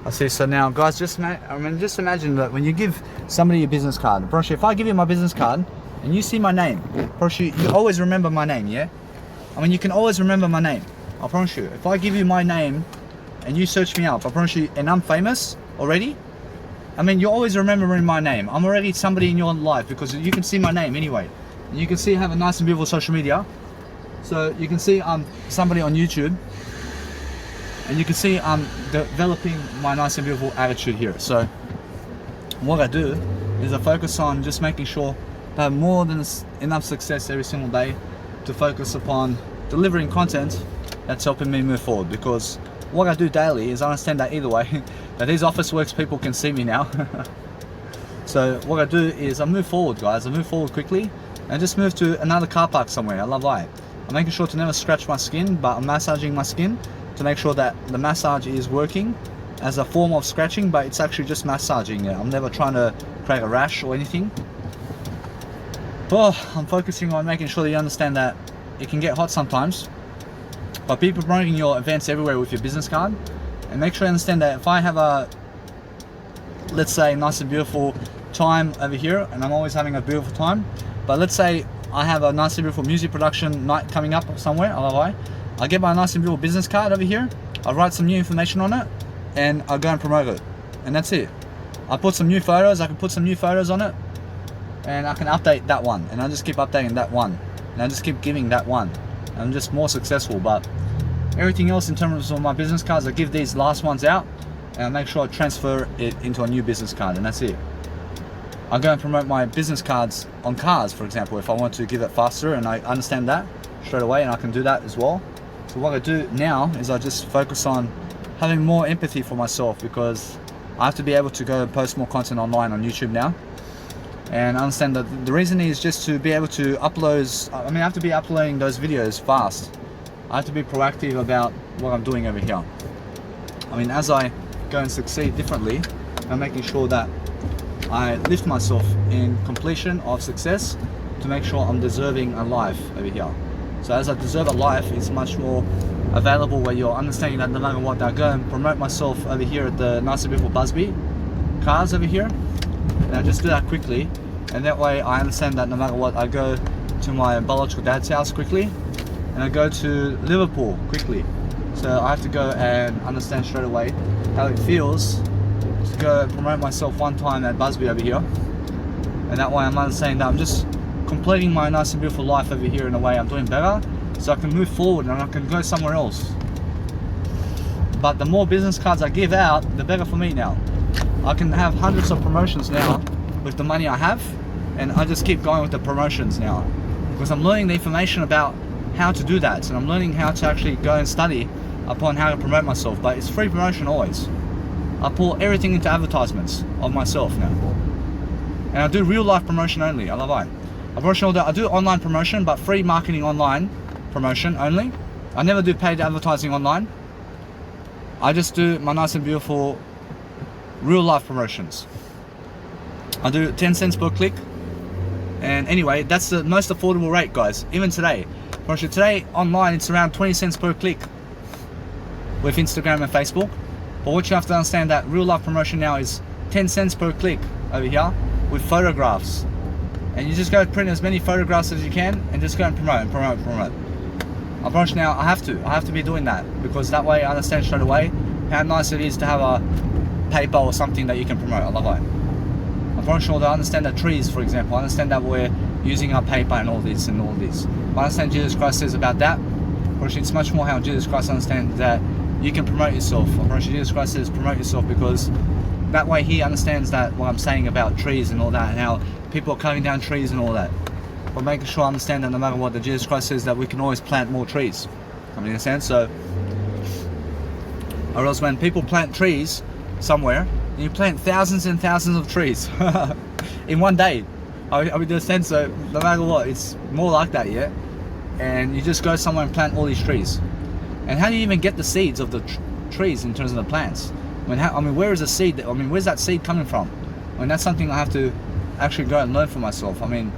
I see. So now, guys, just imagine that when you give somebody your business card, Broshy, if I give you my business card and you see my name, Broshy, you always remember my name, yeah? I mean, you can always remember my name. I promise you. If I give you my name and you search me up, I promise you, and I'm famous already, I mean, you're always remembering my name. I'm already somebody in your life because you can see my name anyway. And you can see I have a nice and beautiful social media. So you can see I'm somebody on YouTube. And you can see I'm developing my nice and beautiful attitude here. So what I do is I focus on just making sure I have more than enough success every single day to focus upon delivering content that's helping me move forward. Because what I do daily is I understand that either way, that these Officeworks people can see me now. So what I do is I move forward, guys. I move forward quickly and just move to another car park somewhere. I love life. I'm making sure to never scratch my skin, but I'm massaging my skin to make sure that the massage is working as a form of scratching, but it's actually just massaging it. I'm never trying to create a rash or anything. Oh, I'm focusing on making sure that you understand that it can get hot sometimes, but be promoting your events everywhere with your business card, and make sure you understand that if I have a, let's say, nice and beautiful time over here, and I'm always having a beautiful time, but let's say I have a nice and beautiful music production night coming up somewhere, I get my nice and beautiful business card over here, I write some new information on it, and I go and promote it. And that's it. I put some new photos, I can put some new photos on it, and I can update that one. And I just keep updating that one. And I just keep giving that one. And I'm just more successful. But everything else in terms of my business cards, I give these last ones out, and I make sure I transfer it into a new business card, and that's it. I go and promote my business cards on cars, for example, if I want to give it faster, and I understand that straight away, and I can do that as well. So what I do now is I just focus on having more empathy for myself, because I have to be able to go and post more content online on YouTube now. And I understand that the reason is just to be able to upload, I have to be uploading those videos fast. I have to be proactive about what I'm doing over here. As I go and succeed differently, I'm making sure that I lift myself in completion of success to make sure I'm deserving a life over here. So as I deserve a life, it's much more available, where you're understanding that no matter what, I go and promote myself over here at the nice and beautiful Busby cars over here, and I just do that quickly, and that way I understand that no matter what, I go to my biological dad's house quickly, and I go to Liverpool quickly. So I have to go and understand straight away how it feels to go and promote myself one time at Busby over here, and that way I'm understanding that I'm just completing my nice and beautiful life over here in a way I'm doing better, so I can move forward and I can go somewhere else. But the more business cards I give out, the better for me now. I can have hundreds of promotions now with the money I have, and I just keep going with the promotions now, because I'm learning the information about how to do that, and I'm learning how to actually go and study upon how to promote myself. But it's free promotion always. I pull everything into advertisements of myself now, and I do real life promotion only. I love it. I do online promotion, but free marketing online promotion only. I never do paid advertising online. I just do my nice and beautiful real life promotions. I do 10 cents per click. And anyway, that's the most affordable rate, guys. Even today. Today online it's around 20 cents per click with Instagram and Facebook. But what you have to understand, that real life promotion now is 10 cents per click over here with photographs. And you just go print as many photographs as you can and just go and promote. I promise now I have to be doing that, because that way I understand straight away how nice it is to have a paper or something that you can promote. I love it. I promise you that I understand that trees, for example, I understand that we're using our paper and all this and all this. But I understand Jesus Christ says about that. But it's much more how Jesus Christ understands that you can promote yourself. I promise you, Jesus Christ says promote yourself, because that way he understands that what I'm saying about trees and all that, and how people are cutting down trees and all that. But making sure I understand that no matter what, that Jesus Christ says that we can always plant more trees. You understand? So, or else when people plant trees somewhere, you plant thousands and thousands of trees in one day. I understand. So no matter what, it's more like that, yeah. And you just go somewhere and plant all these trees. And how do you even get the seeds of the trees in terms of the plants? Where is the seed? Where's that seed coming from? That's something I have to actually go and learn for myself. And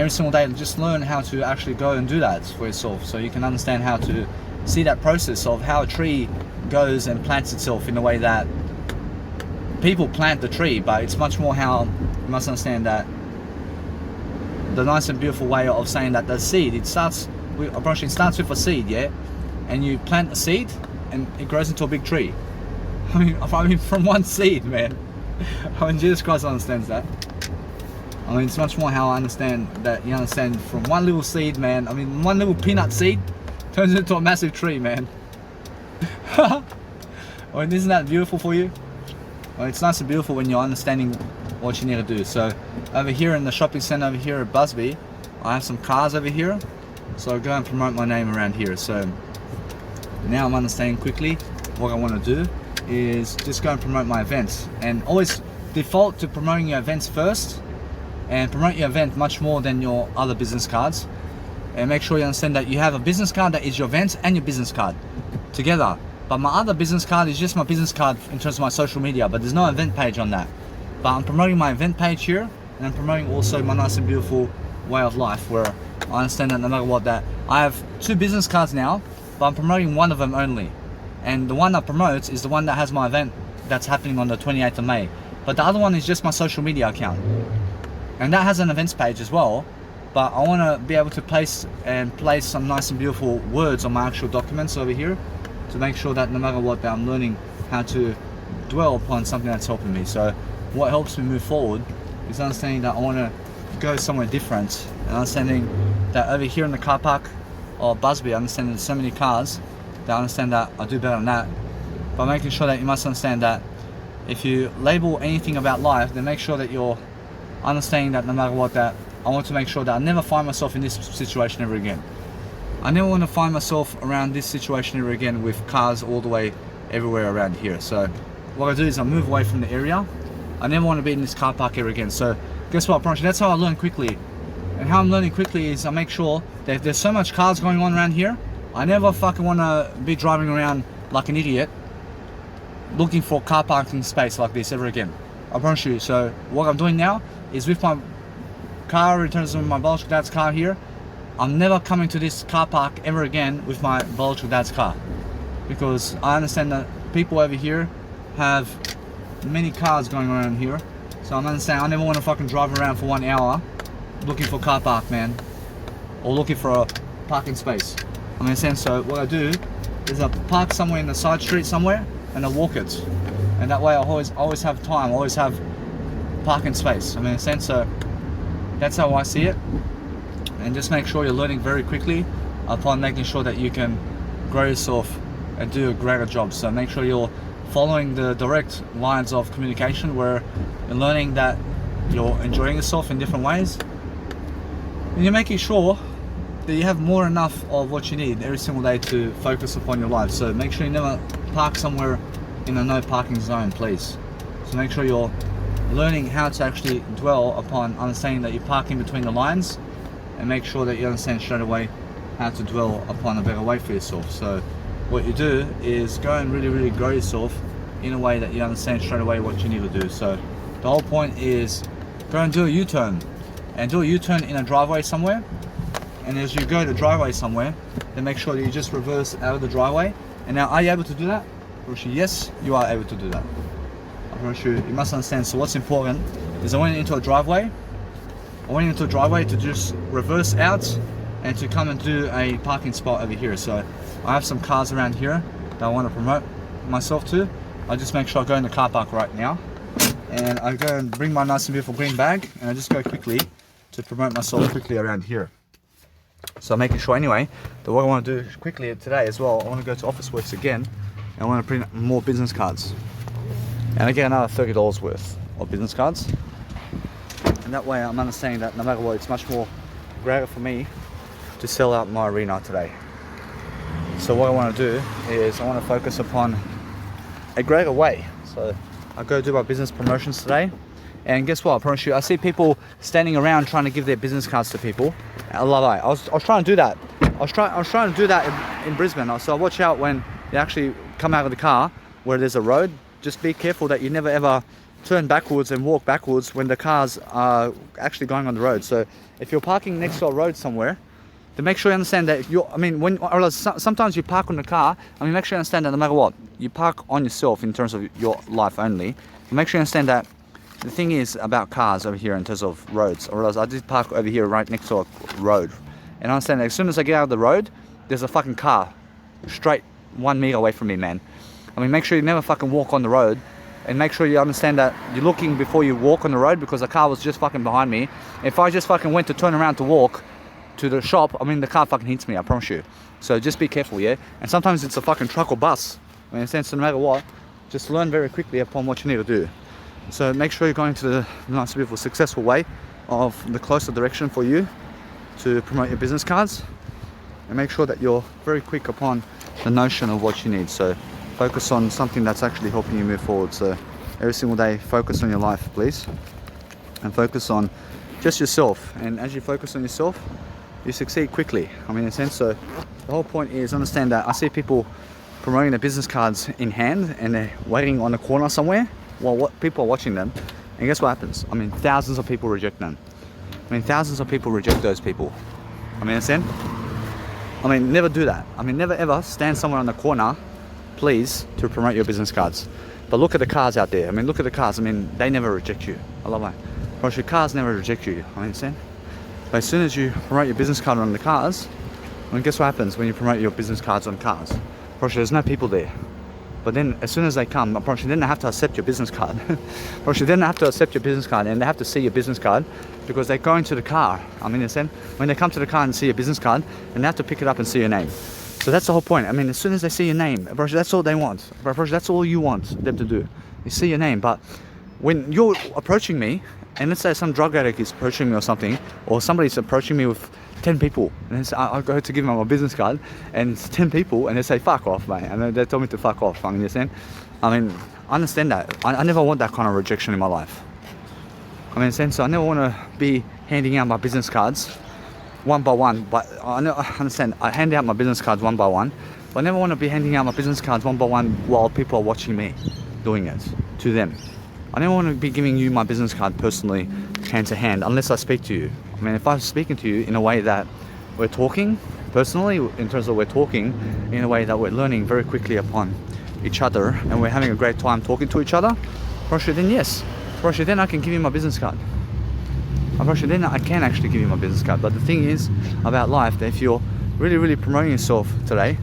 every single day, just learn how to actually go and do that for yourself, so you can understand how to see that process of how a tree goes and plants itself in a way that people plant the tree, but it's much more how you must understand that the nice and beautiful way of saying that the seed, it starts with a seed, yeah, and you plant a seed and it grows into a big tree. I mean from one seed, man. I mean, Jesus Christ understands that. I mean, it's much more how I understand that you understand from one little seed, man. I mean, one little peanut seed turns into a massive tree, man. I mean, isn't that beautiful for you? Well, it's nice and beautiful when you're understanding what you need to do. So over here in the shopping center over here at Busby, I have some cars over here. So I'll go and promote my name around here. So now I'm understanding quickly what I want to do is just go and promote my events, and always default to promoting your events first, and promote your event much more than your other business cards. And make sure you understand that you have a business card that is your events and your business card together. But my other business card is just my business card in terms of my social media, but there's no event page on that. But I'm promoting my event page here, and I'm promoting also my nice and beautiful way of life, where I understand that no matter what, that I have 2 business cards now, but I'm promoting one of them only. And the one that promotes is the one that has my event that's happening on the 28th of May. But the other one is just my social media account. And that has an events page as well. But I want to be able to place some nice and beautiful words on my actual documents over here, to make sure that no matter what, that I'm learning how to dwell upon something that's helping me. So what helps me move forward is understanding that I want to go somewhere different, and understanding that over here in the car park of Busby, I understand there's so many cars that I understand that I do better than that. But making sure that you must understand that if you label anything about life, then make sure that you're understanding that no matter what, that I want to make sure that I never find myself in this situation ever again. I never want to find myself around this situation ever again with cars all the way everywhere around here. So what I do is I move away from the area. I never want to be in this car park ever again. So guess what, I promise you, that's how I learn quickly. And how I'm learning quickly is I make sure that if there's so much cars going on around here, I never fucking want to be driving around like an idiot looking for car parking space like this ever again. I promise you. So what I'm doing now is with my car, in terms of my biological dad's car here, I'm never coming to this car park ever again with my biological dad's car, because I understand that people over here have many cars going around here. So I'm understanding I never want to fucking drive around for 1 hour looking for car park, man, or looking for a parking space. I understand. So what I do is I park somewhere in the side street somewhere and I walk it, and that way I always have time, always have parking space. I understand. So that's how I see it. And just make sure you're learning very quickly upon making sure that you can grow yourself and do a greater job. So make sure you're following the direct lines of communication, where you're learning that you're enjoying yourself in different ways, and you're making sure that you have more enough of what you need every single day to focus upon your life. So make sure you never park somewhere in a no parking zone, please. So make sure you're learning how to actually dwell upon understanding that you park in between the lines, and make sure that you understand straight away how to dwell upon a better way for yourself. So what you do is go and really grow yourself in a way that you understand straight away what you need to do. So the whole point is go and do a U-turn, and do a U-turn in a driveway somewhere. And as you go to driveway somewhere, then make sure that you just reverse out of the driveway. And now, are you able to do that? Yes, you are able to do that. You must understand. So what's important is I went into a driveway. To just reverse out and to come and do a parking spot over here. So I have some cars around here that I want to promote myself to. I just make sure I go in the car park right now, and I go and bring my nice and beautiful green bag, and I just go quickly to promote myself quickly around here. So I'm making sure anyway that what I want to do quickly today as well, I want to go to Officeworks again, and I want to print more business cards, and I get another $30 worth of business cards. And that way I'm understanding that no matter what, it's much more greater for me to sell out my arena today. So what I want to do is I want to focus upon a greater way. So I go do my business promotions today, and guess what, I promise you, I see people standing around trying to give their business cards to people. I love it. I was trying to do that. I was trying to do that in Brisbane. So watch out when you actually come out of the car where there's a road. Just be careful that you never ever turn backwards and walk backwards when the cars are actually going on the road. So if you're parking next to a road somewhere, then make sure you understand that sometimes you park on the car. Make sure you understand that no matter what, you park on yourself in terms of your life only. But make sure you understand that the thing is about cars over here in terms of roads. Or else I did park over here right next to a road. And I understand that as soon as I get out of the road, there's a fucking car straight 1 meter away from me, man. Make sure you never fucking walk on the road. And make sure you understand that you're looking before you walk on the road, because the car was just fucking behind me. If I just fucking went to turn around to walk to the shop, the car fucking hits me, I promise you. So just be careful, yeah? And sometimes it's a fucking truck or bus. So no matter what, just learn very quickly upon what you need to do. So make sure you're going to the nice, beautiful, successful way of the closer direction for you to promote your business cards. And make sure that you're very quick upon the notion of what you need. So focus on something that's actually helping you move forward. So every single day, focus on your life, please. And focus on just yourself. And as you focus on yourself, you succeed quickly. In a sense, so the whole point is understand that I see people promoting their business cards in hand and they're waiting on a corner somewhere while what people are watching them. And guess what happens? Thousands of people reject them. Thousands of people reject those people. Understand? Never do that. Never ever stand somewhere on the corner, please, to promote your business cards. But look at the cars out there. Look at the cars. They never reject you. I love that. Because your cars never reject you. Understand? But as soon as you promote your business card on the cars, guess what happens when you promote your business cards on cars? There's no people there. But then as soon as they come, then they have to accept your business card. Then they have to accept your business card and they have to see your business card because they're going to the car. Understand? When they come to the car and see your business card, and they have to pick it up and see your name. So that's the whole point. As soon as they see your name, that's all they want. That's all you want them to do. You see your name. But when you're approaching me, and let's say some drug addict is approaching me or something, or somebody's approaching me with 10 people, and I go to give them my business card, and it's 10 people, and they say, fuck off, mate. And they told me to fuck off. Understand? I understand that. I never want that kind of rejection in my life. So I never want to be handing out my business cards one by one, but I understand, I hand out my business cards one by one, but I never want to be handing out my business cards one by one while people are watching me doing it to them. I never want to be giving you my business card personally, hand to hand, unless I speak to you. If I'm speaking to you in a way that we're talking personally, in terms of we're talking in a way that we're learning very quickly upon each other, and we're having a great time talking to each other, then yes, then I can give you my business card. Then I can actually give you my business card. But the thing is about life, that if you're really, really promoting yourself today,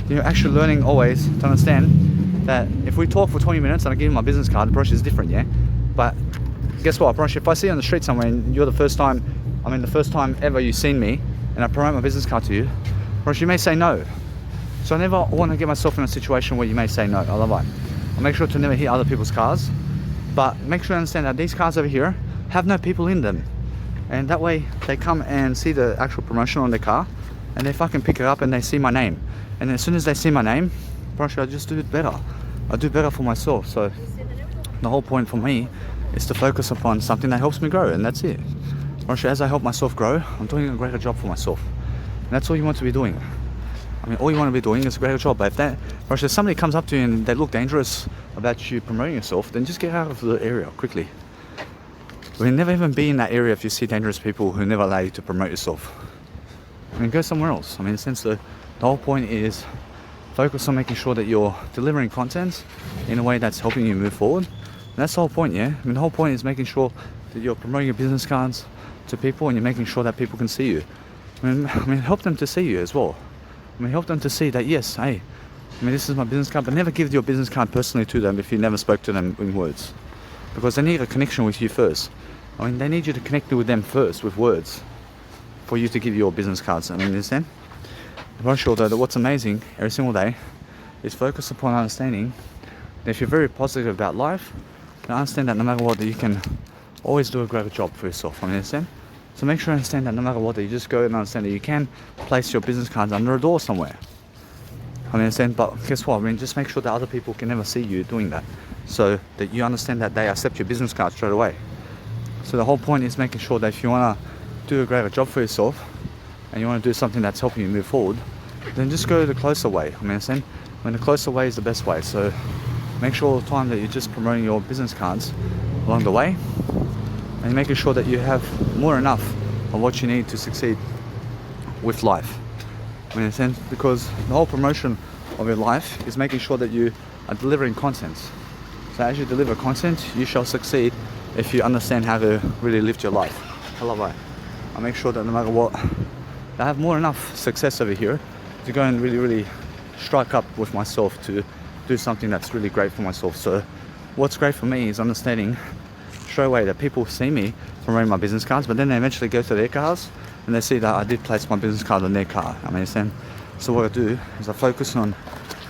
you're actually learning always to understand that if we talk for 20 minutes and I give you my business card, the process is different, yeah? But guess what, if I see you on the street somewhere and you're the first time ever you've seen me, and I promote my business card to you, you may say no. So I never want to get myself in a situation where you may say no. I love that. I make sure to never hit other people's cars, but make sure you understand that these cars over here have no people in them. And that way they come and see the actual promotion on the car, and they fucking pick it up and they see my name. And as soon as they see my name, I just do it better. I do better for myself. So the whole point for me is to focus upon something that helps me grow, and that's it. As I help myself grow, I'm doing a greater job for myself. And that's all you want to be doing. All you want to be doing is a greater job. But if somebody comes up to you and they look dangerous about you promoting yourself, then just get out of the area quickly. Never even be in that area if you see dangerous people who never allow you to promote yourself. Go somewhere else. In a sense, the whole point is focus on making sure that you're delivering content in a way that's helping you move forward. And that's the whole point, yeah? The whole point is making sure that you're promoting your business cards to people, and you're making sure that people can see you. Help them to see you as well. Help them to see that, yes, hey, this is my business card, but never give your business card personally to them if you never spoke to them in words. Because they need a connection with you first. They need you to connect with them first with words for you to give your business cards. Understand? I'm sure though that what's amazing every single day is focus upon understanding that if you're very positive about life, then understand that no matter what, that you can always do a greater job for yourself. Understand? So make sure you understand that no matter what, that you just go and understand that you can place your business cards under a door somewhere. Understand? But guess what? Just make sure that other people can never see you doing that, so that you understand that they accept your business card straight away. So the whole point is making sure that if you want to do a greater job for yourself and you want to do something that's helping you move forward, then just go the closer way. Understand? The closer way is the best way. So make sure all the time that you're just promoting your business cards along the way, and making sure that you have more enough of what you need to succeed with life. I mean, in a sense, because the whole promotion of your life is making sure that you are delivering content. So as you deliver content, you shall succeed if you understand how to really live your life. I make sure that no matter what, I have more than enough success over here to go and really strike up with myself to do something that's really great for myself. So what's great for me is understanding straight away that people see me promoting my business cards, but then they eventually go to their cars and they see that I did place my business card on their car. I mean, so what I do is I focus on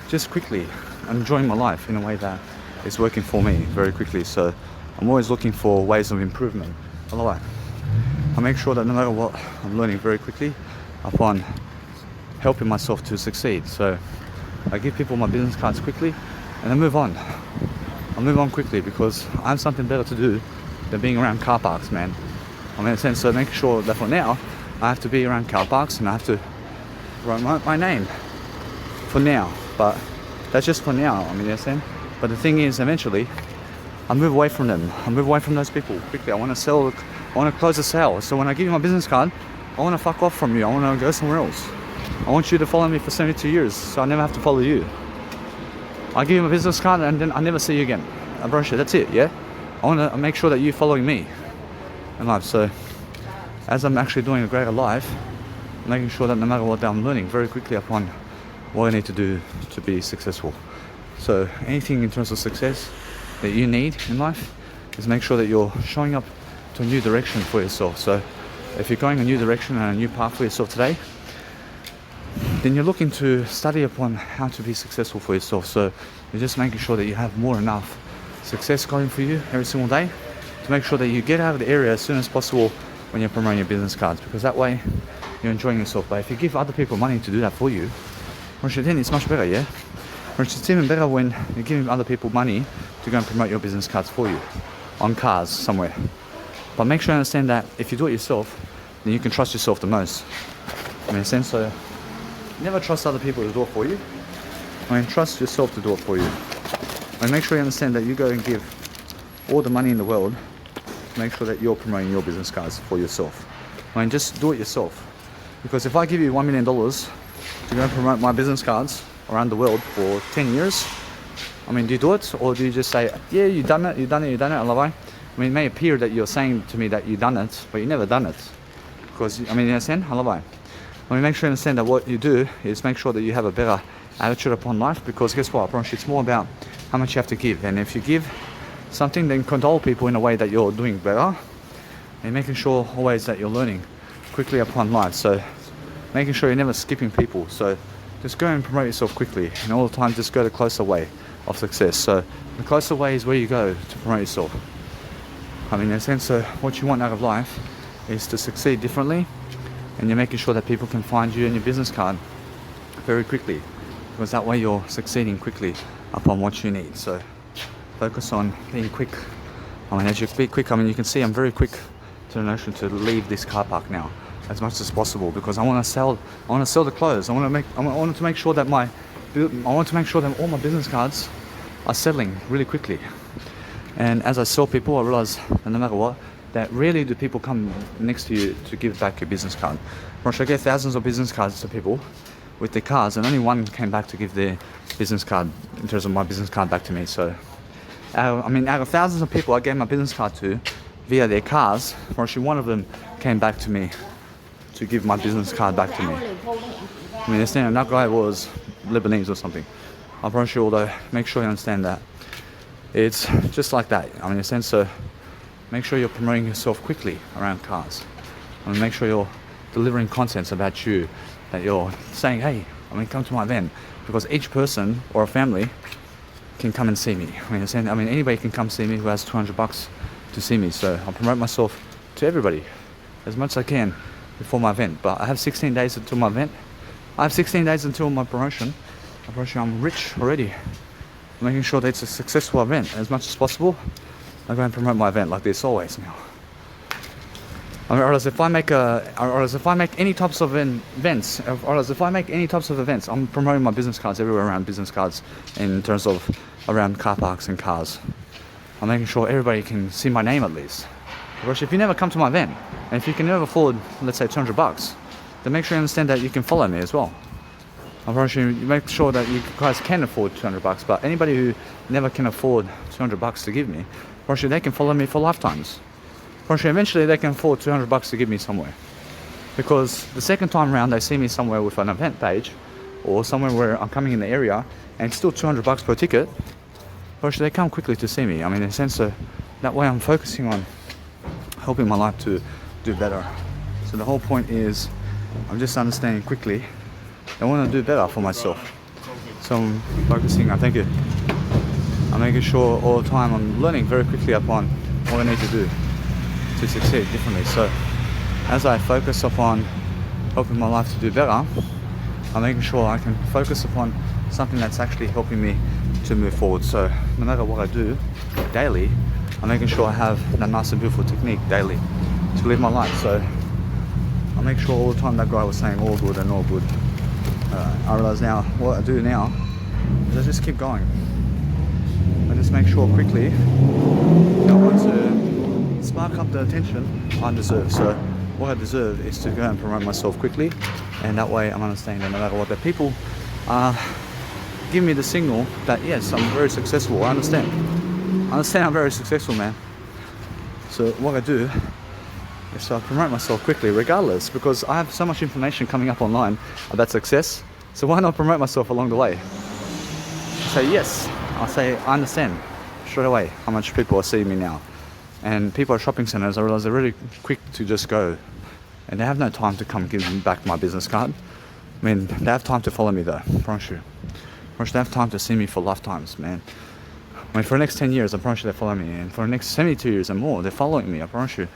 just quickly enjoying my life in a way that is working for me very quickly. So I'm always looking for ways of improvement. I make sure that no matter what, I'm learning very quickly upon helping myself to succeed. So I give people my business cards quickly and I move on. I move on quickly because I have something better to do than being around car parks, man. I mean, in a sense, so making sure that for now, I have to be around car parks and I have to write my name for now. But that's just for now, I mean, in a sense. But the thing is, eventually, I move away from them. I move away from those people quickly. I want to close the sale. So when I give you my business card, I want to fuck off from you. I want to go somewhere else. I want you to follow me for 72 years, so I never have to follow you. I give you my business card and then I never see you again. I brush it, that's it, yeah? I want to make sure that you're following me in life. So as I'm actually doing a greater life, I'm making sure that no matter what, I'm learning very quickly upon what I need to do to be successful. So anything in terms of success that you need in life is make sure that you're showing up to a new direction for yourself. So if you're going a new direction and a new path for yourself today, then you're looking to study upon how to be successful for yourself. So you're just making sure that you have more than enough success going for you every single day to make sure that you get out of the area as soon as possible when you're promoting your business cards, because that way you're enjoying yourself. But if you give other people money to do that for you, then it's much better, yeah? It's even better when you're giving other people money to go and promote your business cards for you on cars somewhere. But make sure you understand that if you do it yourself, then you can trust yourself the most. I mean, in a sense, so never trust other people to do it for you. I mean, trust yourself to do it for you. And make sure you understand that you go and give all the money in the world to make sure that you're promoting your business cards for yourself. I mean, just do it yourself. Because if I give you $1 million to go and promote my business cards around the world for 10 years, I mean, do you do it? Or do you just say, yeah, you've done it, I love it. I mean, it may appear that you're saying to me that you've done it, but you never done it. Because, I mean, you understand? I love it. I mean, make sure you understand that what you do is make sure that you have a better attitude upon life, because guess what? It's more about how much you have to give. And if you give something, then control people in a way that you're doing better, and making sure always that you're learning quickly upon life. So making sure you're never skipping people. So just go and promote yourself quickly, and all the time just go the closer way of success. So the closer way is where you go to promote yourself. I mean, in a sense, what you want out of life is to succeed differently, and you're making sure that people can find you and your business card very quickly, because that way you're succeeding quickly upon what you need. So focus on being quick. I mean, as you be quick, I mean, you can see I'm very quick to the notion to leave this car park now as much as possible, because I want to sell the clothes. I want to make sure that all my business cards are selling really quickly. And as I sell people, I realize that no matter what, that rarely do people come next to you to give back your business card. I gave thousands of business cards to people with their cars, and only one came back to give their business card, in terms of my business card, back to me. So, out of thousands of people I gave my business card to via their cars, actually one of them came back to me to give my business card back to me. I mean, understand, that guy was Lebanese or something. I promise you, although, make sure you understand that it's just like that. I mean, in a sense, so make sure you're promoting yourself quickly around cars. I mean, make sure you're delivering contents about you, that you're saying, hey, I mean, come to my event, because each person or a family can come and see me. I mean, anybody can come see me who has $200 to see me. So I'll promote myself to everybody as much as I can before my event. But I have 16 days until my event. I have 16 days until my promotion. I'm rich already. I'm making sure that it's a successful event as much as possible. I go and promote my event like this always now. I mean, or else if I make any types of events, I'm promoting my business cards everywhere around business cards, in terms of around car parks and cars. I'm making sure everybody can see my name at least. Because if you never come to my event, and if you can never afford, let's say, $200, then make sure you understand that you can follow me as well. I promise you, make sure that you guys can afford $200, but anybody who never can afford $200 to give me, I promise you they can follow me for lifetimes. I promise you eventually they can afford $200 to give me somewhere. Because the second time around they see me somewhere with an event page, or somewhere where I'm coming in the area, and it's still $200 per ticket, I promise you they come quickly to see me. I mean, in a sense, that way I'm focusing on helping my life to do better. So the whole point is, I'm just understanding quickly I want to do better for myself. So I'm focusing, I thank you. I'm making sure all the time I'm learning very quickly upon what I need to do to succeed differently. So as I focus upon helping my life to do better, I'm making sure I can focus upon something that's actually helping me to move forward. So no matter what I do daily, I'm making sure I have that nice and beautiful technique daily to live my life. So I make sure all the time that guy was saying all good and all good. I realize now what I do now is I just keep going. I just make sure quickly I want to spark up the attention I deserve. So what I deserve is to go and promote myself quickly, and that way I'm understanding that no matter what the people give me the signal that yes, I'm very successful. I understand I'm very successful, man. So what I do is so I promote myself quickly regardless, because I have so much information coming up online about success. So why not promote myself along the way? I say yes, I'll say I understand straight away how much people are seeing me now. And people at shopping centers, I realize they're really quick to just go, and they have no time to come give me back my business card. I mean, they have time to follow me though, I promise you. I promise they have time to see me for lifetimes, man. I mean, for the next 10 years, I promise you they follow me, and for the next 72 years and more, they're following me, I promise you.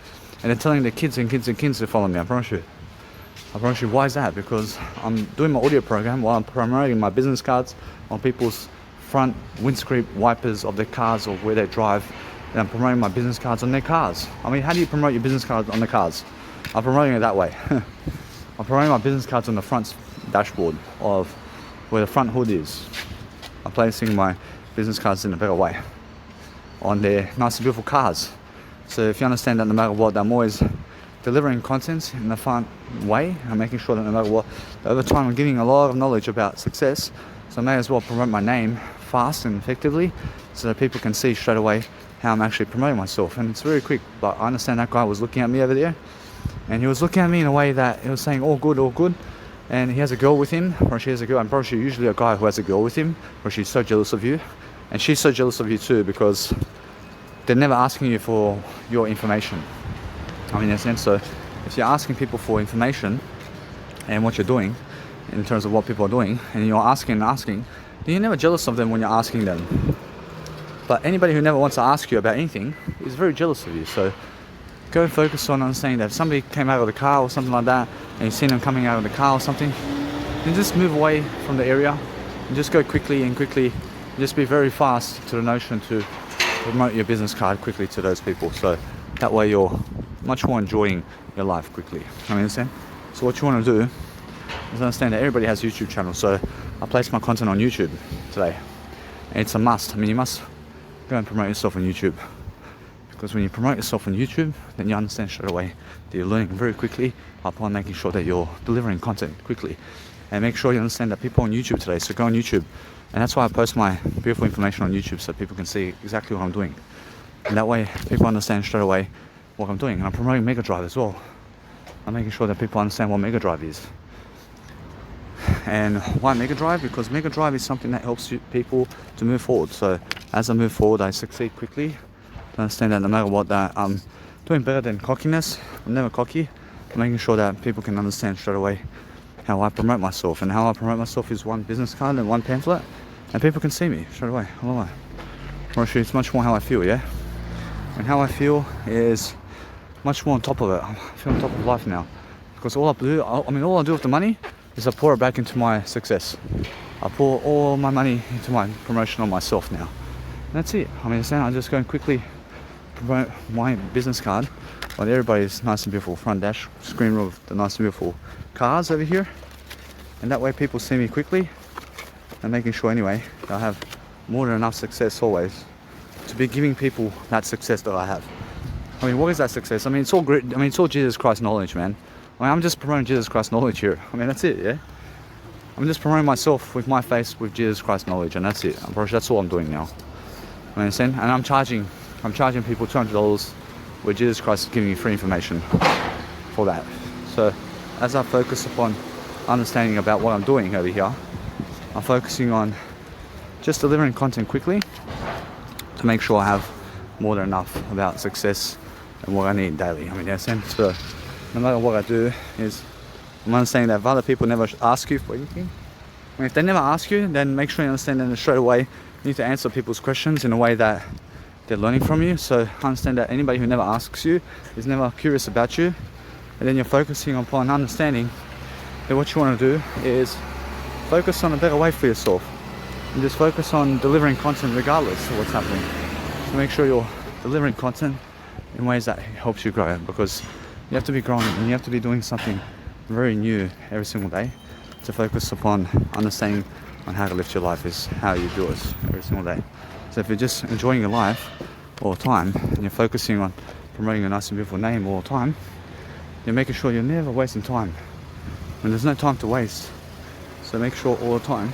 And they're telling their kids and kids and kids to follow me, I promise you. I promise you, why is that? Because I'm doing my audio program while I'm promoting my business cards on people's front windscreen wipers of their cars or where they drive. And I'm promoting my business cards on their cars. I mean, how do you promote your business cards on the cars? I'm promoting it that way. I'm promoting my business cards on the front dashboard of where the front hood is. I'm placing my business cards in a better way on their nice and beautiful cars. So if you understand that no matter what, I'm always delivering content in the fun way. I'm making sure that no matter what, over time I'm giving a lot of knowledge about success. So I may as well promote my name fast and effectively so that people can see straight away how I'm actually promoting myself. And it's very quick, but I understand that guy was looking at me over there, and he was looking at me in a way that he was saying all good, and he has a girl with him, or she has a girl. I'm probably usually a guy who has a girl with him, or she's so jealous of you, and she's so jealous of you too, because they're never asking you for your information. I mean, in a sense, so if you're asking people for information and what you're doing in terms of what people are doing, and you're asking, then you're never jealous of them when you're asking them. But anybody who never wants to ask you about anything is very jealous of you. So go and focus on understanding that if somebody came out of the car or something like that, and you've seen them coming out of the car or something, then just move away from the area and just go quickly, and just be very fast to the notion to promote your business card quickly to those people. So that way you're much more enjoying your life quickly. I understand? So what you want to do is understand that everybody has YouTube channels. So I place my content on YouTube today. And it's a must. I mean, you must go and promote yourself on YouTube. Because when you promote yourself on YouTube, then you understand straight away that you're learning very quickly upon making sure that you're delivering content quickly. And make sure you understand that people on YouTube today, so go on YouTube. And that's why I post my beautiful information on YouTube, so people can see exactly what I'm doing. And that way people understand straight away what I'm doing. And I'm promoting Mega Drive as well. I'm making sure that people understand what Mega Drive is. And why Mega Drive? Because Mega Drive is something that helps people to move forward. So as I move forward, I succeed quickly. To understand that no matter what, that I'm doing better than cockiness. I'm never cocky. I'm making sure that people can understand straight away how I promote myself. And how I promote myself is one business card and one pamphlet, and people can see me straight away. Oh, it's much more how I feel, yeah? And how I feel is much more on top of it. I feel on top of life now. Because all I do with the money is I pour it back into my success. I pour all my money into my promotion on myself now. And that's it. I mean, I'm just going quickly promote my business card on everybody's nice and beautiful front dash screen of the nice and beautiful cars over here. And that way people see me quickly, and making sure anyway that I have more than enough success always to be giving people that success that I have. I mean, what is that success? I mean, it's all great. I mean, it's all Jesus Christ knowledge, man. I mean, I'm just promoting Jesus Christ knowledge here. I mean, that's it, yeah? I'm just promoting myself with my face with Jesus Christ knowledge, and that's it. That's all I'm doing now. You understand? And I'm charging people $200 where Jesus Christ is giving you free information for that. So as I focus upon understanding about what I'm doing over here, I'm focusing on just delivering content quickly to make sure I have more than enough about success and what I need daily. I mean, you understand? So no matter what I do, is I'm understanding that if other people never ask you for anything, I mean, if they never ask you, then make sure you understand that straight away you need to answer people's questions in a way that they're learning from you. So understand that anybody who never asks you is never curious about you, and then you're focusing upon understanding that what you want to do is focus on a better way for yourself and just focus on delivering content regardless of what's happening. So make sure you're delivering content in ways that helps you grow, because you have to be growing and you have to be doing something very new every single day to focus upon understanding on how to lift your life is how you do it every single day. So if you're just enjoying your life all the time and you're focusing on promoting a nice and beautiful name all the time, you're making sure you're never wasting time. And there's no time to waste. So make sure all the time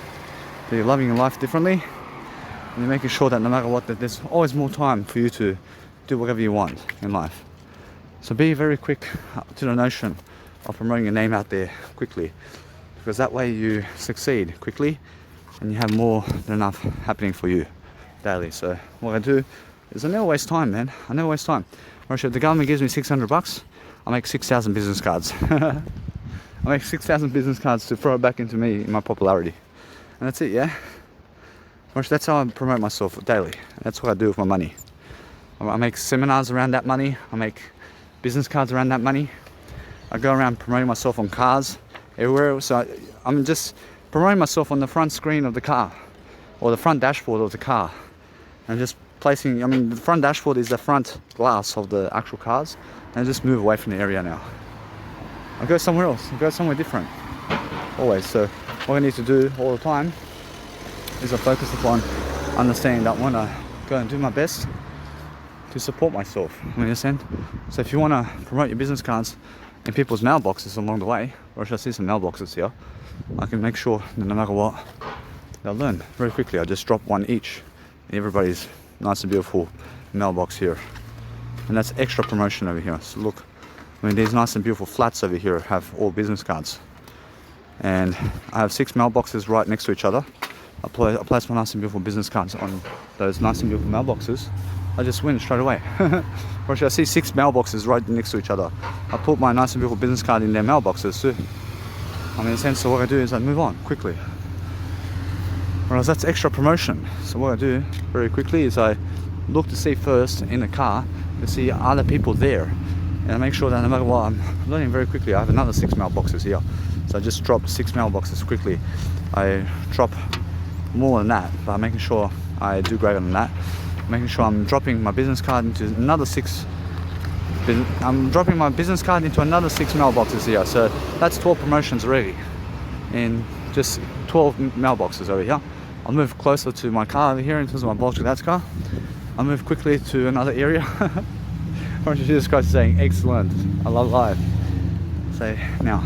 that you're loving your life differently, and you're making sure that no matter what, that there's always more time for you to do whatever you want in life. So be very quick to the notion of promoting your name out there quickly, because that way you succeed quickly and you have more than enough happening for you daily. So what I do is I never waste time, man. I never waste time. If the government gives me $600, I make 6,000 business cards. I make 6,000 business cards to throw it back into me in my popularity. And that's it, yeah? That's how I promote myself daily. That's what I do with my money. I make seminars around that money. I make business cards around that money. I go around promoting myself on cars everywhere. So I'm just promoting myself on the front screen of the car or the front dashboard of the car. And just placing, I mean, the front dashboard is the front glass of the actual cars. And I just move away from the area now. I go somewhere else. I go somewhere different. Always. So what I need to do all the time is I focus upon understanding that I want to go and do my best to support myself. You understand? So if you want to promote your business cards in people's mailboxes along the way, or should I see some mailboxes here, I can make sure that no matter what, they'll learn very quickly. I just drop one each in everybody's nice and beautiful mailbox here. And that's extra promotion over here. So look, I mean, these nice and beautiful flats over here have all business cards. And I have 6 mailboxes right next to each other. I place my nice and beautiful business cards on those nice and beautiful mailboxes. I just win straight away. Or should I see 6 mailboxes right next to each other? I put my nice and beautiful business card in their mailboxes too. I mean, in a sense, so what I do is I move on quickly. Whereas that's extra promotion. So what I do very quickly is I look to see first in the car to see other people there. And I make sure that no matter what, I'm learning very quickly. I have another 6 mailboxes here. So I just dropped 6 mailboxes quickly. I drop more than that, but I'm making sure I do greater than that. Making sure I'm dropping my business card into another 6. I'm dropping my business card into another 6 mailboxes here. So that's 12 promotions already in just 12 mailboxes over here. I'll move closer to my car over here in terms of my bulk that's car. I'll move quickly to another area. Jesus Christ is saying, excellent, I love life. So now,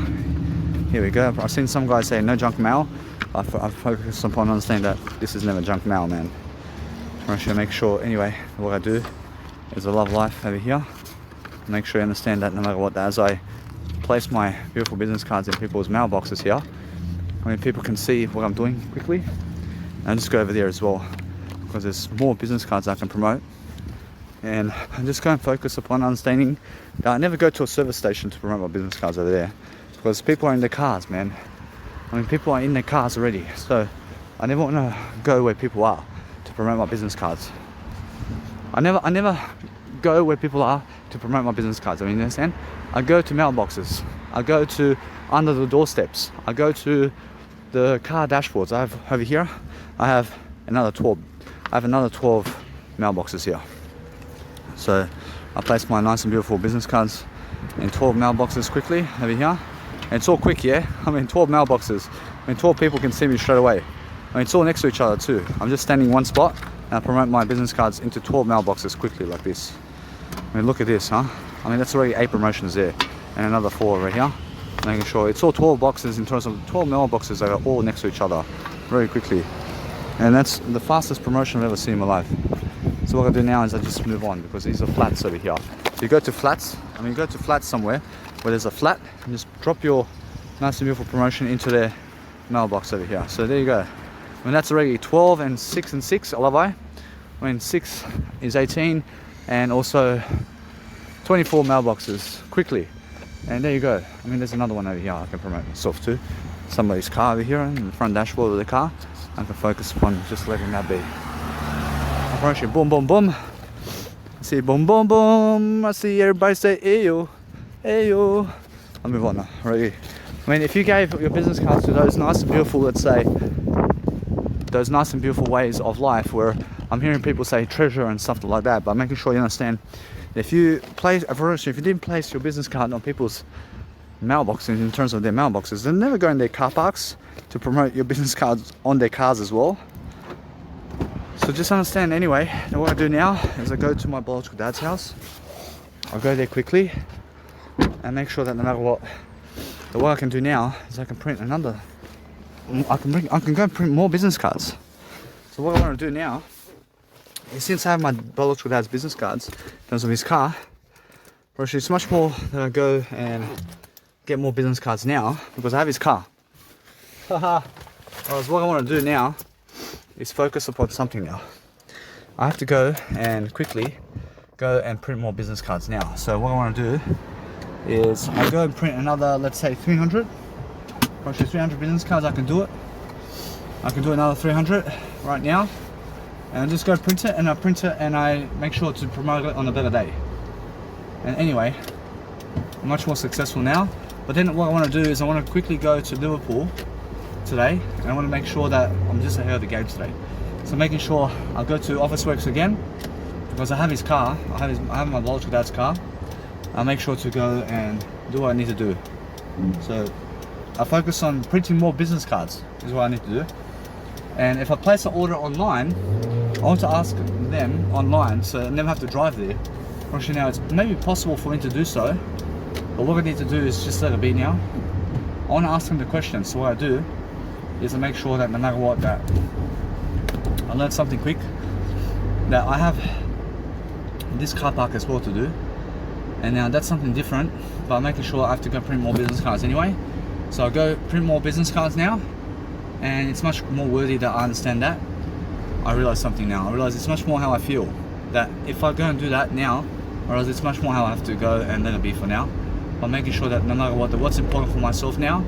here we go. I've seen some guys say no junk mail. I've focused upon understanding that this is never junk mail, man. I should make sure, anyway, what I do is I love life over here. Make sure you understand that no matter what, as I place my beautiful business cards in people's mailboxes here, I mean, people can see what I'm doing quickly. And I just go over there as well, because there's more business cards I can promote. And I'm just going to focus upon understanding that I never go to a service station to promote my business cards over there, because people are in their cars, man. I mean, people are in their cars already, so I never want to go where people are to promote my business cards. I never go where people are to promote my business cards. I mean, you understand? I go to mailboxes. I go to under the doorsteps. I go to the car dashboards. I have over here. I have another 12. I have another 12 mailboxes here. So I place my nice and beautiful business cards in 12 mailboxes quickly over here. And it's all quick, yeah? I mean, 12 mailboxes. I mean, 12 people can see me straight away. I mean, it's all next to each other too. I'm just standing in one spot and I promote my business cards into 12 mailboxes quickly like this. I mean, look at this, huh? I mean, that's already 8 promotions there and another 4 right here. Making sure it's all 12 boxes in terms of 12 mailboxes that are all next to each other very quickly. And that's the fastest promotion I've ever seen in my life. So what I do now is I just move on because these are flats over here. So you go to flats, you go to flats somewhere where there's a flat and just drop your nice and beautiful promotion into their mailbox over here. So there you go. That's already 12 and 6 and 6, I 6 is 18 and also 24 mailboxes quickly. And there you go. There's another one over here I can promote myself to. Somebody's car over here in the front dashboard of the car. I can focus upon just letting that be. I promote you, boom, boom, boom. I see boom, boom, boom. I see everybody say, ayo, ayo. I'll move on now, already. If you gave your business cards to those nice and beautiful, let's say, those nice and beautiful ways of life where I'm hearing people say treasure and stuff like that, but making sure you understand if you didn't place your business card on people's mailboxes in terms of their mailboxes, they'll never go in their car parks to promote your business cards on their cars as well. So just understand anyway, that what I do now is I go to my biological dad's house. I'll go there quickly and make sure that no matter what I can do now is I can print another. I can go and print more business cards. So what I want to do now is, since I have my biological dad's business cards in terms of his car, actually it's much more that I go and get more business cards now because I have his car. Whereas what I want to do now is focus upon something now. I have to go and quickly go and print more business cards now. So what I want to do is I go and print another, let's say 300. Actually 300 business cards, I can do it. I can do another 300 right now. And I just go print it, and I print it and I make sure to promote it on a better day. And anyway, I'm much more successful now. But then what I want to do is I want to quickly go to Liverpool today, and I want to make sure that I'm just ahead of the game today. So making sure I'll go to Officeworks again because I have his car. I have my biological dad's car. I'll make sure to go and do what I need to do. So I focus on printing more business cards is what I need to do. And if I place an order online, I want to ask them online so I never have to drive there. Actually now it's maybe possible for me to do so, but what I need to do is just let it be now. I want to ask them the question. So what I do is I make sure that no matter what, that I learn something quick, that I have this car park as well to do. And now that's something different, but I'm making sure I have to go print more business cards anyway. So I go print more business cards now, and it's much more worthy that I understand that. I realize something now. I realize it's much more how I feel. That if I go and do that now, I realize it's much more how I have to go and let it be for now. But making sure that no matter what, what's important for myself now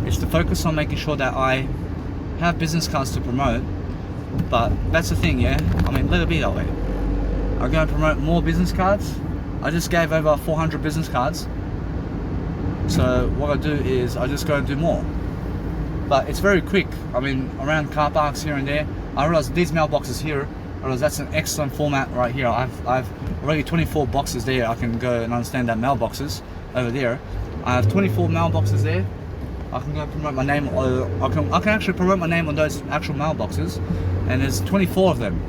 is to focus on making sure that I have business cards to promote. But that's the thing, yeah? Let it be that way. I go and promote more business cards. I just gave over 400 business cards. So what I do is I just go and do more. But it's very quick. Around car parks here and there. I realize these mailboxes here, I realize that's an excellent format right here. I've already 24 boxes there. I can go and understand that mailboxes over there. I have 24 mailboxes there. I can go promote my name, I can actually promote my name on those actual mailboxes, and there's 24 of them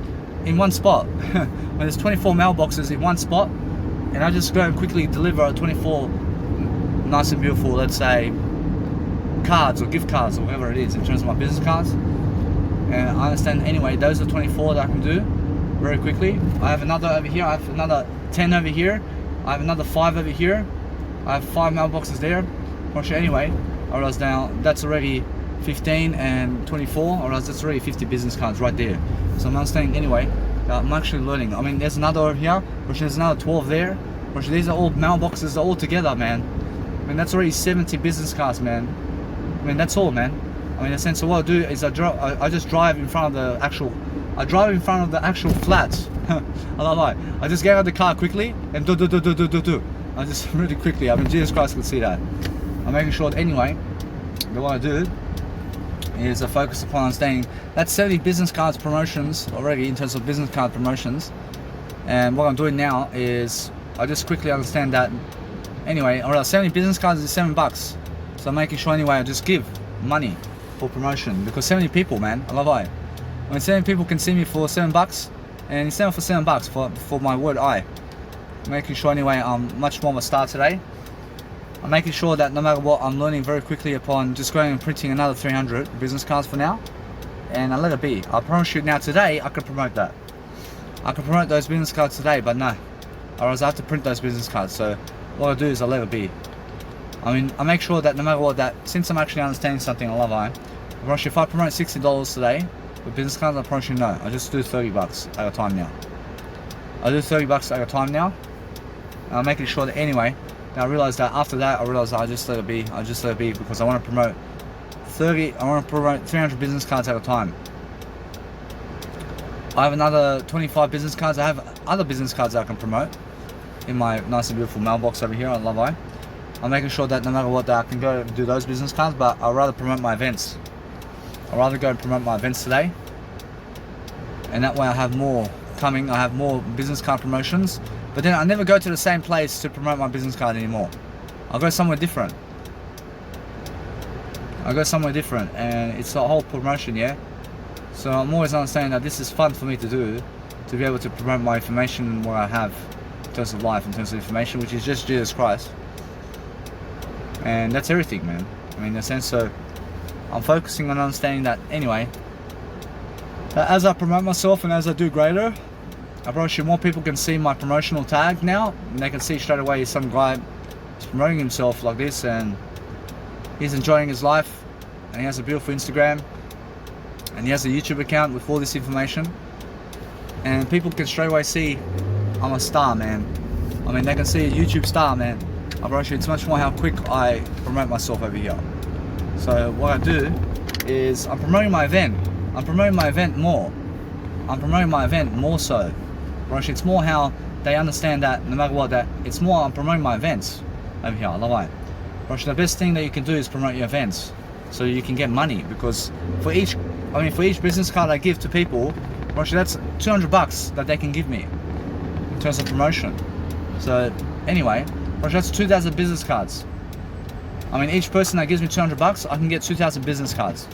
in one spot. When there's 24 mailboxes in one spot, and I just go and quickly deliver 24 nice and beautiful, let's say, cards or gift cards or whatever it is in terms of my business cards. And I understand anyway, those are 24 that I can do very quickly. I have another over here, I have another 10 over here, I have another 5 over here, I have 5 mailboxes there. Actually, anyway, I realize now that's already 15 and 24, I realize that's already 50 business cards right there. So I'm understanding anyway, I'm actually learning. there's another over here, which there's another 12 there. Which these are all mailboxes all together, man. That's already 70 business cards, man. That's all, man. In a sense, so what I do is I just drive in front of the actual, flats. I don't lie. I just get out of the car quickly and do. I just really quickly. Jesus Christ can see that. I'm making sure that anyway, that what I do is I focus upon understanding that's 70 business cards promotions already in terms of business card promotions. And what I'm doing now is I just quickly understand that anyway, alright, 70 business cards is $7. So I'm making sure anyway I just give money for promotion, because 70 people, man, I love it. When 70 people can see me for $7, and it's never for $7 for my word eye. Making sure anyway I'm much more of a star today. I'm making sure that no matter what, I'm learning very quickly upon just going and printing another 300 business cards for now, and I let it be. I promise you now, today I could promote that. I could promote those business cards today, but no, otherwise I have to print those business cards. So what I do is I let it be. I mean, I make sure that no matter what, that since I'm actually understanding something I love, I promise you, if I promote $60 today with business cards, I promise you no, I just do $30 at a time now. I do $30 at a time now, and I'm making sure that anyway. Now I realize that after that, I realize I just let it be. I just let it be because I want to promote 300 business cards at a time. I have another 25 business cards. I have other business cards that I can promote in my nice and beautiful mailbox over here on Love Eye. I'm making sure that no matter what, that I can go and do those business cards, but I'd rather promote my events. I'd rather go and promote my events today, and that way I have more coming. I have more business card promotions, but then I never go to the same place to promote my business card anymore. I'll go somewhere different. I go somewhere different, and it's a whole promotion, yeah. So I'm always understanding that this is fun for me to do, to be able to promote my information, what I have in terms of life, in terms of information, which is just Jesus Christ, and that's everything, man. I mean, in a sense, so I'm focusing on understanding that anyway. That as I promote myself and as I do greater, I promise you more people can see my promotional tag now, and they can see straight away some guy is promoting himself like this, and he's enjoying his life, and he has a beautiful Instagram, and he has a YouTube account with all this information, and people can straight away see I'm a star, man. I mean, they can see a YouTube star, man. I promise you, it's much more how quick I promote myself over here. So what I do is I'm promoting my event. I'm promoting my event more. I'm promoting my event more so. It's more how they understand that no matter what, that it's more I'm promoting my events over here. I love it. The best thing that you can do is promote your events, so you can get money, because for each business card I give to people, that's $200 that they can give me in terms of promotion. So anyway, that's 2,000 business cards. I mean, each person that gives me $200, I can get 2,000 business cards,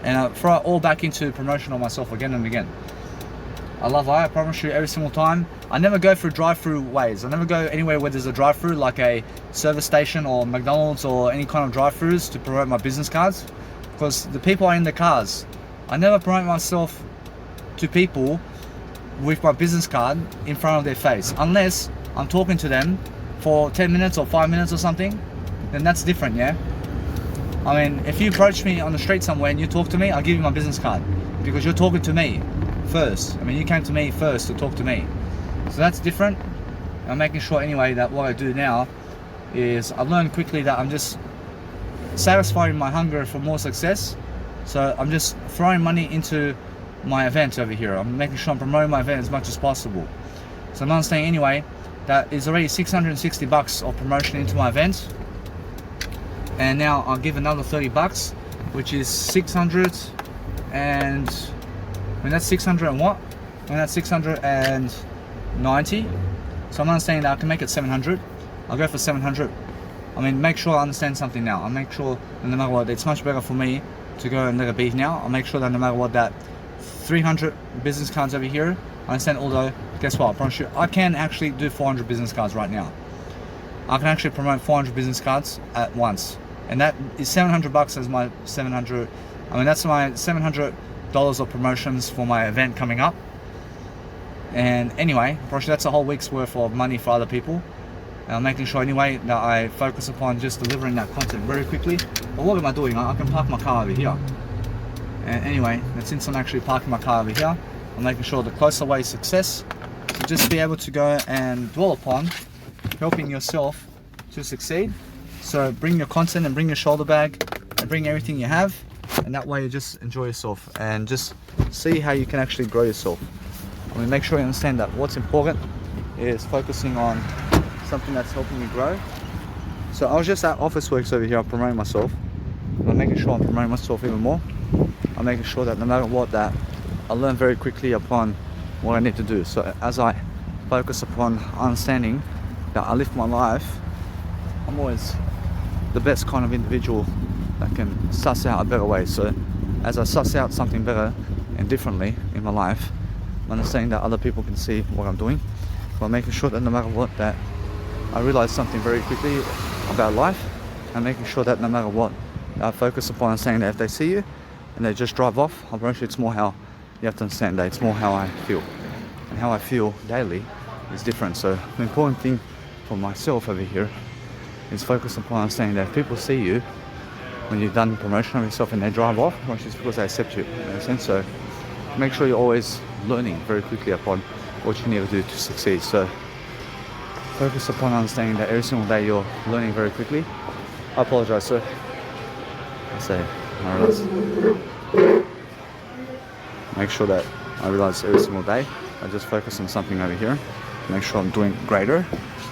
and I throw it all back into promotion on myself again and again. I love it. I promise you, every single time. I never go through drive-through ways. I never go anywhere where there's a drive-through, like a service station or McDonald's or any kind of drive-throughs, to promote my business cards, because the people are in the cars. I never promote myself to people with my business card in front of their face, unless I'm talking to them for 10 minutes or 5 minutes or something. Then that's different, yeah. I mean, if you approach me on the street somewhere and you talk to me, I'll give you my business card, because you're talking to me first. I mean, you came to me first to talk to me, so that's different. I'm making sure anyway that what I do now is I've learned quickly that I'm just satisfying my hunger for more success. So I'm just throwing money into my event over here. I'm making sure I'm promoting my event as much as possible. So I'm understanding anyway that is already $660 of promotion into my event, and now I'll give another $30, which is 600, and when that's 600 and what? When that's 690. So I'm understanding that I can make it 700. I'll go for 700. I mean, make sure I understand something now. I'll make sure that no matter what, it's much better for me to go and let it be now. I'll make sure that no matter what, that 300 business cards over here, I understand. Although, guess what? I promise you, I can actually do 400 business cards right now. I can actually promote 400 business cards at once, and that is $700 as my 700. I mean, that's my $700 of promotions for my event coming up. And anyway, that's a whole week's worth of money for other people. And I'm making sure anyway that I focus upon just delivering that content very quickly. But what am I doing? I can park my car over here. And anyway, and since I'm actually parking my car over here, I'm making sure the closer way is success. So just be able to go and dwell upon helping yourself to succeed. So bring your content and bring your shoulder bag and bring everything you have, and that way you just enjoy yourself and just see how you can actually grow yourself. I mean, make sure you understand that what's important is focusing on something that's helping you grow. So I was just at Officeworks over here, I'm promoting myself. I'm making sure I'm promoting myself even more. I'm making sure that no matter what, that I learn very quickly upon what I need to do. So as I focus upon understanding that I live my life, I'm always the best kind of individual that can suss out a better way. So as I suss out something better and differently in my life, I'm understanding that other people can see what I'm doing. But I'm making sure that no matter what, that I realize something very quickly about life, and making sure that no matter what, I focus upon understanding that if they see you and they just drive off, I promise you it's more how you have to understand that it's more how I feel. And how I feel daily is different. So the important thing for myself over here is focus upon understanding that if people see you when you've done promotion of yourself and they drive off, well, it's because they accept you, in a sense. So make sure you're always learning very quickly upon what you need to do to succeed. So focus upon understanding that every single day you're learning very quickly. I apologize, sir. I say, I realize. Make sure that I realize every single day I just focus on something over here, make sure I'm doing greater.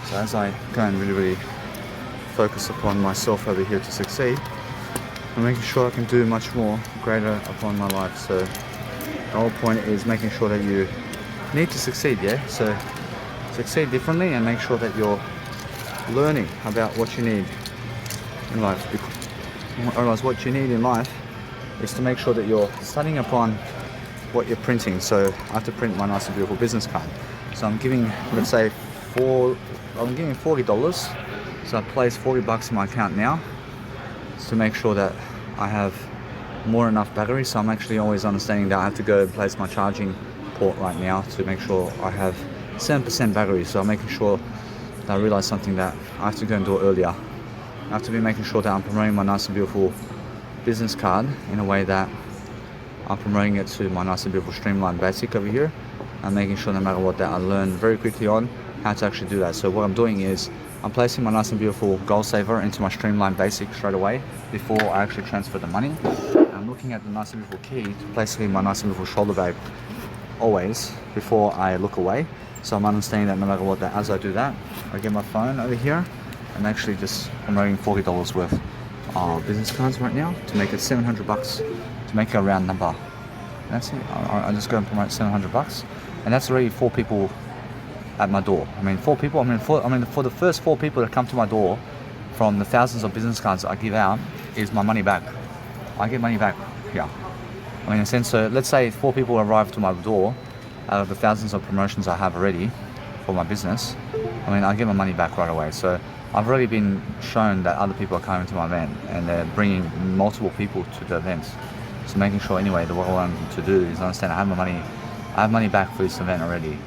So as I go and really focus upon myself over here to succeed, I'm making sure I can do much more greater upon my life. So the whole point is making sure that you need to succeed, yeah? So succeed differently and make sure that you're learning about what you need in life. Otherwise, what you need in life is to make sure that you're studying upon what you're printing. So I have to print my nice and beautiful business card. So I'm giving, let's say, I'm giving $40. So I place $40 in my account now to make sure that I have more enough battery. So I'm actually always understanding that I have to go and place my charging port right now to make sure I have 7% battery. So I'm making sure that I realize something that I have to go and do it earlier. I have to be making sure that I'm promoting my nice and beautiful business card in a way that I'm promoting it to my nice and beautiful Streamline Basic over here. I'm making sure no matter what that I learn very quickly on how to actually do that. So what I'm doing is I'm placing my nice and beautiful Goal Saver into my Streamline Basic straight away before I actually transfer the money. I'm looking at the nice and beautiful key to place it in my nice and beautiful shoulder bag always before I look away. So I'm understanding that no matter what, that as I do that, I get my phone over here. I'm actually just promoting $40 worth of business cards right now to make it $700, to make it a round number. That's it. I just go and promote $700, and that's already 4 people at my door. I mean, 4 people. For the first 4 people that come to my door from the thousands of business cards I give out, is my money back. I get money back here. I mean, in a sense, so let's say 4 people arrive to my door out of the thousands of promotions I have already for my business. I mean, I get my money back right away. So I've already been shown that other people are coming to my event and they're bringing multiple people to the events. So making sure anyway that what I want to do is understand I have money back for this event already.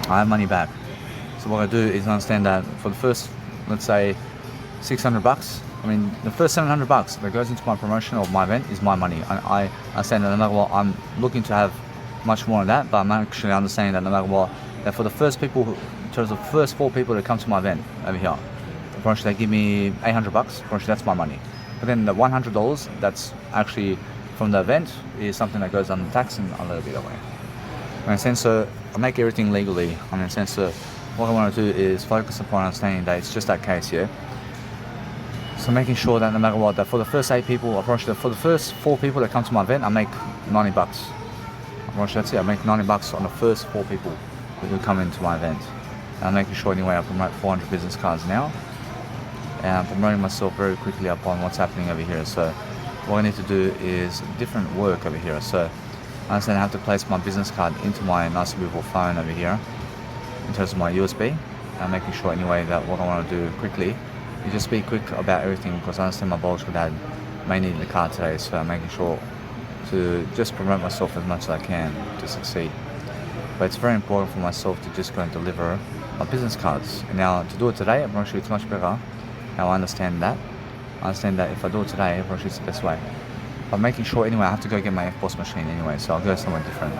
I have money back. So what I do is understand that for the first, let's say, $600, I mean, the first $700 that goes into my promotion of my event is my money. I understand that no matter what, I'm looking to have much more of that, but I'm actually understanding that no matter what, that for the first people, in terms of the first 4 people that come to my event over here, they give me $800, that's my money. But then the $100 that's actually from the event is something that goes under tax and a little bit away. In a sense, so I make everything legally. In a sense, so what I want to do is focus upon understanding that it's just that case, yeah? So making sure that no matter what, that for the first 8 people, for the first 4 people that come to my event, I make $90. That's it. I make $90 on the first 4 people who come into my event. And I'm making sure anyway I promote 400 business cards now. And I'm promoting myself very quickly upon what's happening over here. So what I need to do is different work over here. So I understand I have to place my business card into my nice and beautiful phone over here in terms of my USB. I'm making sure anyway that what I want to do quickly is just be quick about everything, because I understand my biological dad may need the card today. So I'm making sure to just promote myself as much as I can to succeed. But it's very important for myself to just go and deliver my business cards. And now to do it today, I'm sure it's much better. Now I understand that. I understand that if I do it today, I'm sure it's the best way. But making sure anyway, I have to go get my FBOSS machine anyway, so I'll go somewhere different.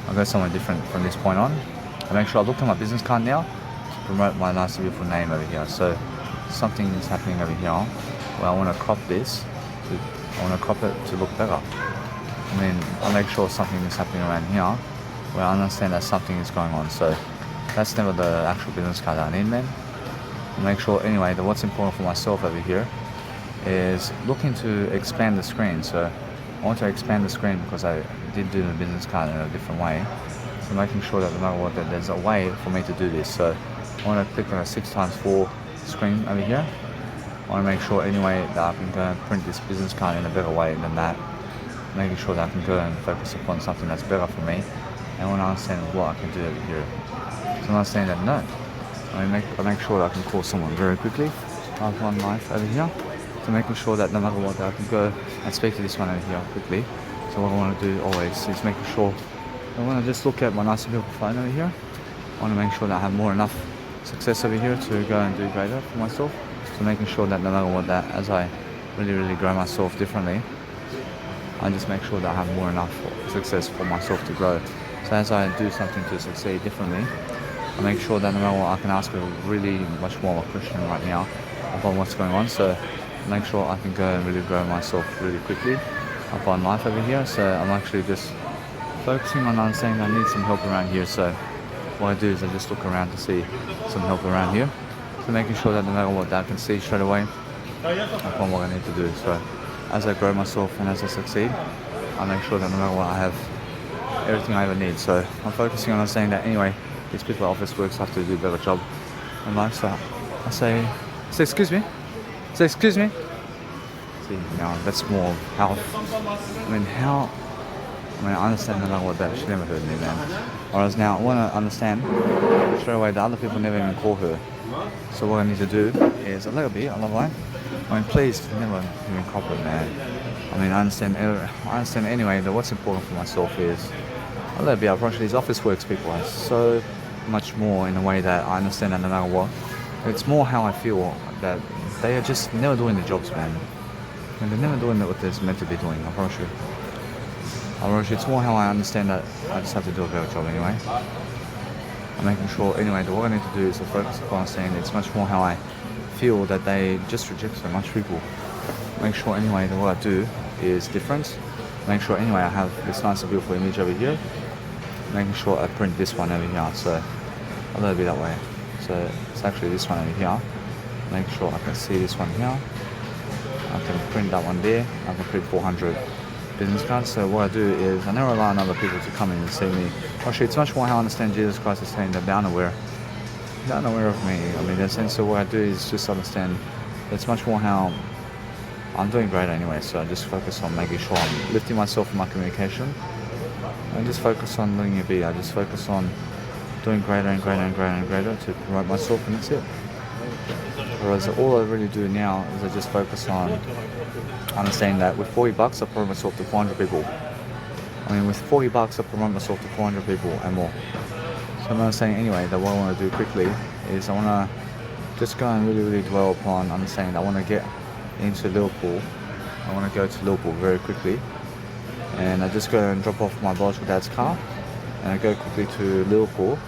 I'll go somewhere different from this point on. I make sure I look at my business card now to promote my nice beautiful name over here. So something is happening over here where I want to crop this. I want to crop it to look better. I mean, I make sure something is happening around here where I understand that something is going on. So that's never the actual business card that I need, man. I make sure anyway that what's important for myself over here is looking to expand the screen. So I want to expand the screen because I did do the business card in a different way. So making sure that no matter what, that there's a way for me to do this. So I want to click on a 6x4 screen over here. I want to make sure anyway that I can go and print this business card in a better way than that. Making sure that I can go and focus upon something that's better for me. And I want to understand what I can do over here. So I'm not saying that no. I make sure that I can call someone very quickly. I have one knife over here. So making sure that no matter what, that I can go and speak to this one over here quickly. So what I want to do always is making sure I want to just look at my nice and beautiful phone over here. I want to make sure that I have more enough success over here to go and do greater for myself. So making sure that no matter what, that as I really grow myself differently, I just make sure that I have more enough success for myself to grow. So as I do something to succeed differently, I make sure that no matter what, I can ask a really much more question right now about what's going on. So make sure I can go and really grow myself really quickly upon life over here. So I'm actually just focusing on understanding I need some help around here. So what I do is I just look around to see some help around here. So making sure that no matter what, that I can see straight away upon what I need to do. So as I grow myself and as I succeed, I make sure that no matter what, I have everything I ever need. So I'm focusing on saying that anyway, these people at office works have to do a better job in life. So I say excuse me. Say excuse me. See, now that's more how, I understand no matter what, that she never heard me, man. Whereas now I want to understand straight away that other people never even call her. So what I need to do is a little bit, I love line. Please never even cop it, man. I understand anyway that what's important for myself is a little bit. I approach these office works people are so much more in a way that I understand that no matter what, it's more how I feel that they are just never doing the jobs, man. And they're never doing what they're meant to be doing, I promise you. It's more how I understand that I just have to do a better job anyway. I'm making sure anyway that what I need to do is to focus upon saying it's much more how I feel that they just reject so much people. Make sure anyway that what I do is different. Make sure anyway I have this nice and beautiful image over here. Making sure I print this one over here, so a little bit that way. So it's actually this one over here. Make sure I can see this one here. I can print that one there. I can print 400 business cards. So what I do is I never allow other people to come in and see me. Actually, it's much more how I understand Jesus Christ is saying that they're unaware of me. In a sense, so what I do is just understand it's much more how I'm doing great anyway. So I just focus on making sure I'm lifting myself in my communication. I just focus on letting it be. I just focus on doing greater and greater to promote myself, and that's it. Whereas all I really do now is I just focus on understanding that with $40 I promote myself to 400 people. With $40 I promote myself to 400 people and more. So I'm not saying anyway that what I want to do quickly is I want to just go and really dwell upon understanding that I want to get into Liverpool. I want to go to Liverpool very quickly, and I just go and drop off my biological dad's car and I go quickly to Liverpool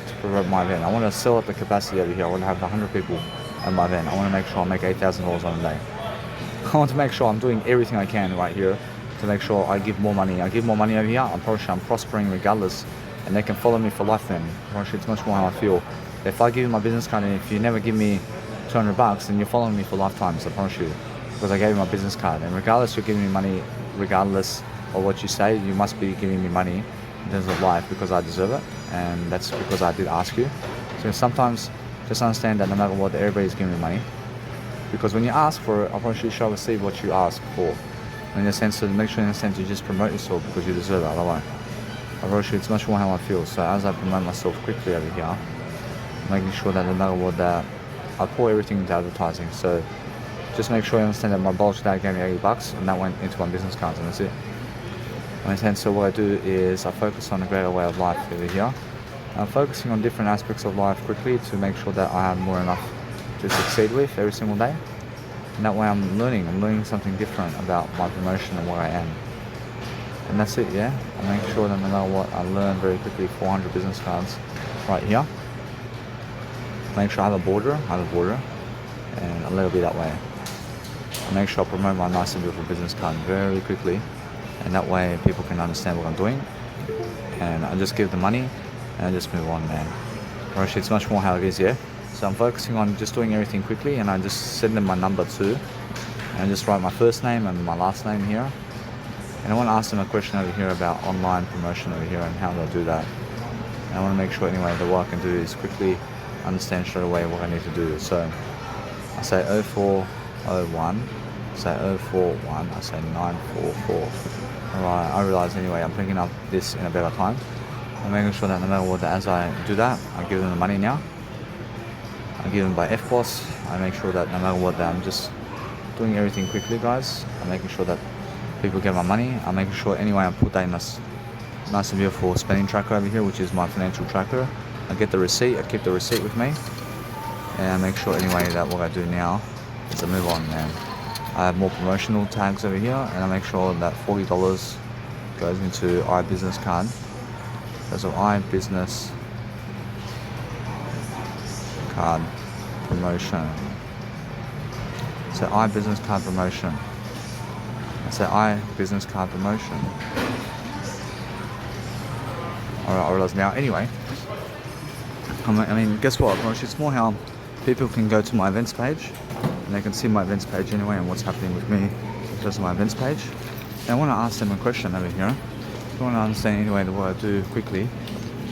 to promote my event. I want to sell up the capacity over here. I want to have 100 people at my event. I want to make sure I make $8,000 on a day. I want to make sure I'm doing everything I can right here to make sure I give more money. I give more money over here, I'm prospering regardless, and they can follow me for life then. It's much more how I feel. If I give you my business card and if you never give me $200, then you're following me for lifetimes, I promise you. Because I gave you my business card, and regardless you're giving me money, regardless of what you say, you must be giving me money in terms of life because I deserve it, and that's because I did ask you. So sometimes just understand that no matter what, everybody's giving me money. Because when you ask for it, I promise you shall receive what you ask for. In a sense, to make sure in a sense you just promote yourself because you deserve it, otherwise. I promise you it's much more how I feel. So as I promote myself quickly over here, making sure that no matter what, that I pour everything into advertising. So just make sure you understand that my biological dad gave me $80 and that went into my business cards, and that's it. In a sense, so what I do is I focus on a greater way of life over here. I'm focusing on different aspects of life quickly to make sure that I have more enough to succeed with every single day. And that way I'm learning something different about my promotion and where I am. And that's it, yeah. I make sure that no matter what, I learn very quickly 400 business cards right here. Make sure I have a border, and a little bit that way. I make sure I promote my nice and beautiful business card very quickly, and that way people can understand what I'm doing. And I just give the money, and I just move on, man. Or actually, it's much more how it is, yeah. So I'm focusing on just doing everything quickly, and I just send them my number too. And I just write my first name and my last name here. And I want to ask them a question over here about online promotion over here and how they'll do that. And I want to make sure anyway that what I can do is quickly understand straight away what I need to do. So I say 0401, say 041, I say 944. Alright, I realize anyway I'm picking up this in a better time. I'm making sure that no matter what, as I do that, I give them the money now. are given by FBOSS. I make sure that no matter what, that I'm just doing everything quickly, guys. I'm making sure that people get my money. I'm making sure anyway I put that in this nice and beautiful spending tracker over here, which is my financial tracker. I get the receipt, I keep the receipt with me, and I make sure anyway that what I do now is I move on, man. I have more promotional tags over here, and I make sure that $40 goes into iBusiness card. So iBusiness card promotion. So iBusiness card promotion. So iBusiness card promotion. Alright, I realize now. Anyway, I mean, guess what? It's more how people can go to my events page and they can see my events page anyway and what's happening with me in terms of my events page. And I want to ask them a question over here. If you want to understand anyway what I do quickly,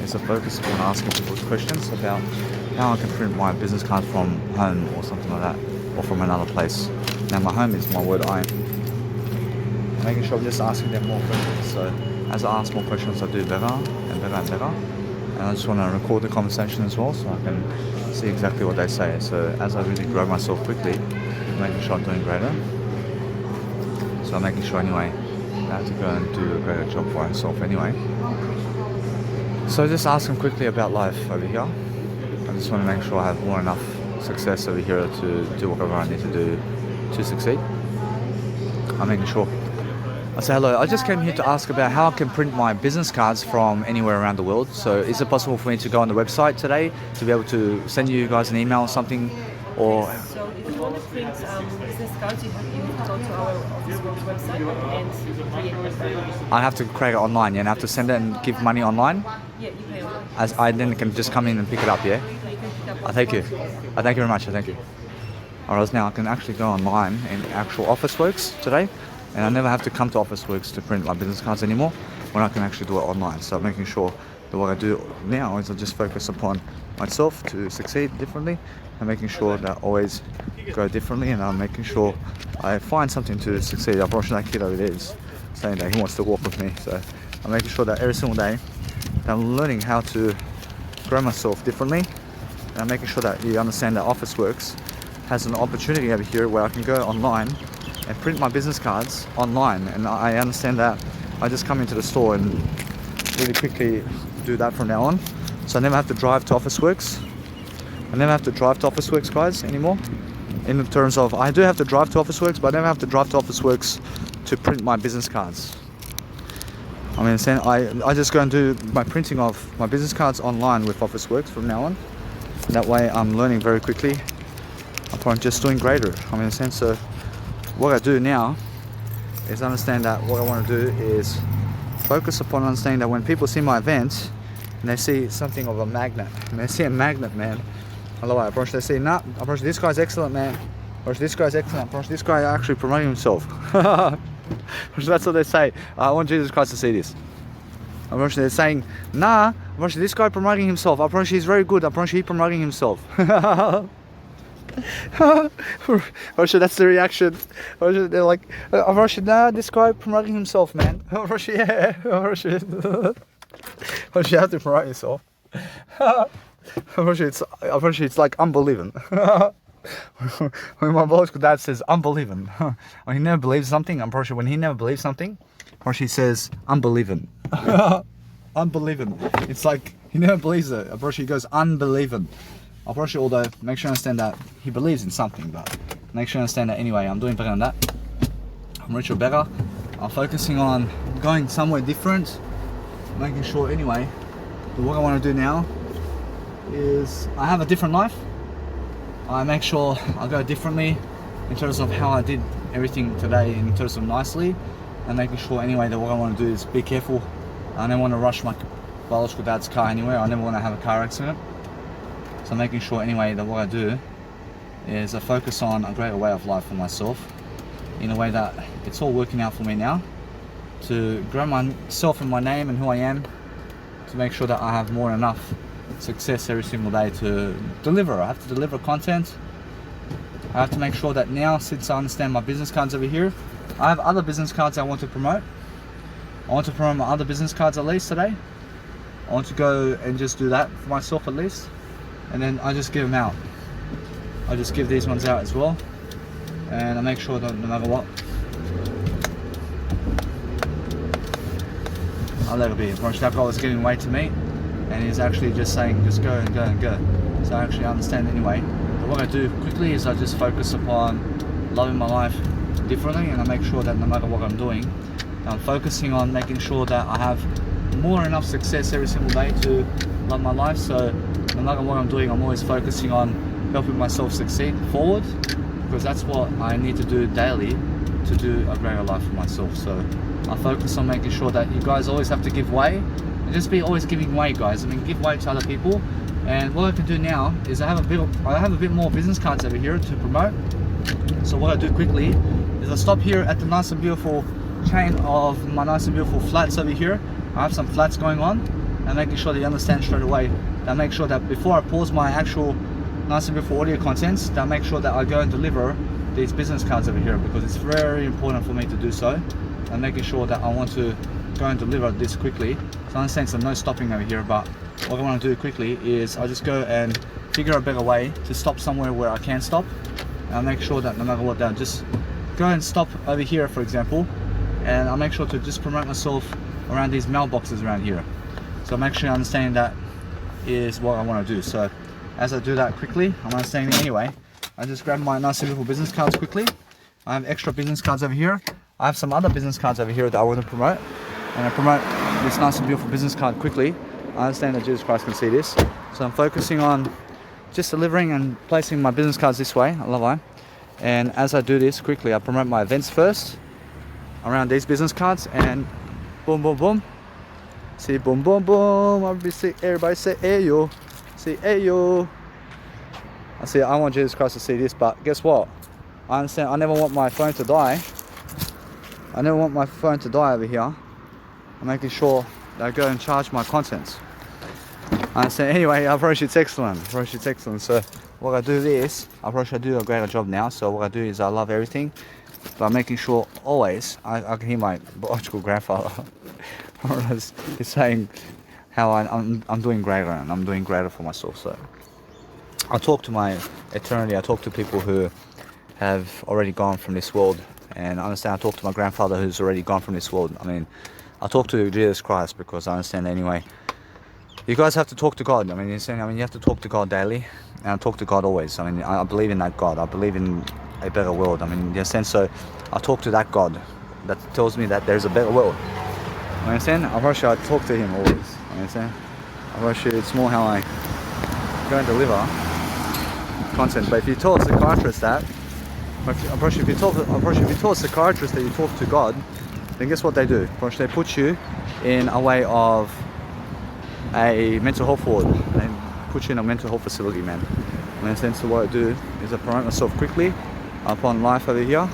is a focus on asking people questions about how I can print my business card from home or something like that, or from another place. Now my home is my word I. I'm making sure I'm just asking them more questions. So as I ask more questions, I do better and better and better. And I just want to record the conversation as well so I can see exactly what they say. So as I really grow myself quickly, I'm making sure I'm doing greater. So I'm making sure anyway I have to go and do a greater job for myself anyway. So just ask them quickly about life over here. I just want to make sure I have more enough success over here to do whatever I need to do to succeed. I'm making sure. I say hello. I just came here to ask about how I can print my business cards from anywhere around the world. So is it possible for me to go on the website today to be able to send you guys an email or something? Or so if you want to print business cards, you have to go to our office website and create them. I have to create it online, yeah, and I have to send it and give money online? Yeah, you pay online. As I then can just come in and pick it up, yeah? You can pick up I thank you. I thank you very much. I thank you. Alright, now I can actually go online in actual Officeworks today, and I never have to come to Officeworks to print my business cards anymore when I can actually do it online. So I'm making sure that what I do now is I just focus upon myself to succeed differently and making sure that I always go differently, and I'm making sure I find something to succeed. I've watched that kid over there is saying that he wants to walk with me. So I'm making sure that every single day that I'm learning how to grow myself differently, and I'm making sure that you understand that Officeworks has an opportunity over here where I can go online and print my business cards online, and I understand that I just come into the store and really quickly do that from now on. So I never have to drive to Officeworks. I never have to drive to Officeworks, guys, anymore. In terms of, I do have to drive to Officeworks, but I never have to drive to Officeworks to print my business cards. I mean, I just go and do my printing of my business cards online with Officeworks from now on. That way I'm learning very quickly. I'm just doing greater. I mean, in a sense, so what I do now is understand that what I want to do is focus upon understanding that when people see my events and they see something of a magnet, and they see a magnet, man, I love it. Approach, they say, nah, approach, this guy's excellent, man. Approach, this guy's excellent. Approach, this guy actually promoting himself. That's what they say. I want Jesus Christ to see this. Approach, they're saying, nah, approach, this guy promoting himself. Approach, he's very good. Approach, he promoting himself. Approach, that's the reaction. Approach, they're like, approach, nah, this guy promoting himself, man. Approach, yeah. Approach, you have to promote yourself. Unfortunately, it's like unbelieving. When my biological dad says unbelieving, when he never believes something, I'm pretty sure when he never believes something, or she says unbelieving. Unbelieving. It's like he never believes it. I'm pretty sure he goes unbelieving. I'm pretty sure, although make sure you understand that he believes in something, but make sure you understand that anyway. I'm doing better than that. I'm richer better. I'm focusing on going somewhere different, making sure anyway that what I want to do now is I have a different life. I make sure I go differently in terms of how I did everything today, in terms of nicely, and making sure anyway that what I want to do is be careful. I never want to rush my biological dad's car anywhere. I never want to have a car accident. So making sure anyway that what I do is I focus on a greater way of life for myself, in a way that it's all working out for me now, to grow myself and my name and who I am, to make sure that I have more than enough success every single day to deliver. I have to deliver content. I have to make sure that now, since I understand my business cards over here, I have other business cards I want to promote. I want to promote my other business cards at least today. I want to go and just do that for myself at least, and then I just give them out. I just give these ones out as well, and I make sure that no matter what, I let it be. That guy was giving way to me, and he's actually just saying just go and go and go. So I actually understand anyway. But what I do quickly is I just focus upon loving my life differently, and I make sure that no matter what I'm doing, I'm focusing on making sure that I have more than enough success every single day to love my life. So no matter what I'm doing, I'm always focusing on helping myself succeed forward, because that's what I need to do daily to do a greater life for myself. So I focus on making sure that you guys always have to give way, and just be always giving way, guys. I mean, give way to other people. And what I can do now is I have a bit more business cards over here to promote. So what I do quickly is I stop here at the nice and beautiful chain of my nice and beautiful flats over here. I have some flats going on, and making sure that you understand straight away that I make sure that before I pause my actual nice and beautiful audio contents, that I make sure that I go and deliver these business cards over here, because it's very important for me to do so, and making sure that I want to go and deliver this quickly. So I understand there's no stopping over here, but what I want to do quickly is I just go and figure a better way to stop somewhere where I can stop, and I make sure that no matter what, I'll just go and stop over here, for example, and I make sure to just promote myself around these mailboxes around here. So I'm actually understanding that is what I want to do. So as I do that quickly, I'm understanding anyway, I just grab my nice and beautiful business cards quickly. I have extra business cards over here. I have some other business cards over here that I want to promote, and I promote this nice and beautiful business card quickly. I understand that Jesus Christ can see this, so I'm focusing on just delivering and placing my business cards this way. I love it. And as I do this quickly, I promote my events first around these business cards, and boom, boom, boom. See, boom, boom, boom. Everybody say, hey yo. See, hey yo. I see. I want Jesus Christ to see this, but guess what? I understand. I never want my phone to die. I never want my phone to die over here. I'm making sure that I go and charge my contents. I understand. Anyway, I approach it's excellent. Approach it's excellent. So what I do is, I approach I do a greater job now. So what I do is I love everything, but I'm making sure always I can hear my biological grandfather. He's saying how I'm doing greater, and I'm doing greater for myself. So I talk to my eternity. I talk to people who have already gone from this world, and I understand. I talk to my grandfather who's already gone from this world. I mean, I talk to Jesus Christ because I understand anyway. You guys have to talk to God. I mean, you have to talk to God daily, and I talk to God always. I mean, I believe in that God. I believe in a better world. I mean, in a sense, so I talk to that God that tells me that there's a better world. You understand? I talk to Him always. You understand? It's more how I go and deliver content. But if you tell a psychiatrist that, if you tell a psychiatrist that you talk to God, then guess what they do? They put you in a way of a mental health ward. They put you in a mental health facility, man. In a sense, what I do is I promote myself quickly upon life over here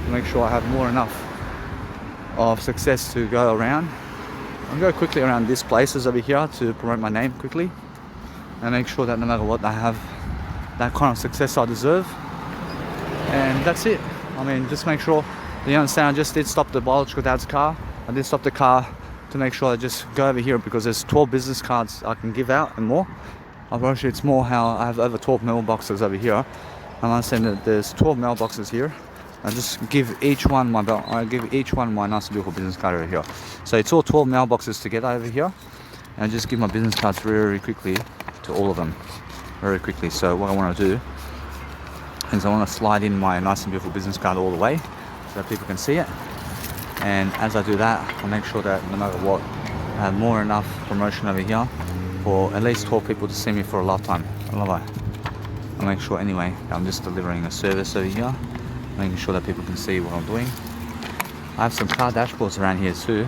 to make sure I have more enough of success to go around. I go quickly around these places over here to promote my name quickly, and make sure that no matter what, I have that kind of success I deserve. And that's it. I mean, just make sure you understand. I just did stop the biological dad's car. I did stop the car to make sure I just go over here, because there's 12 business cards I can give out and more. Actually, it's more how I have over 12 mailboxes over here. And I understand that there's 12 mailboxes here. I just give each one my nice and beautiful business card over here. So it's all 12 mailboxes together over here, and I just give my business cards very quickly to all of them, very quickly. So what I want to do is I want to slide in my nice and beautiful business card all the way so that people can see it. And as I do that, I make sure that no matter what, I have more enough promotion over here for at least 12 people to see me for a lifetime. I love it. I make sure anyway that I'm just delivering a service over here, making sure that people can see what I'm doing. I have some car dashboards around here too,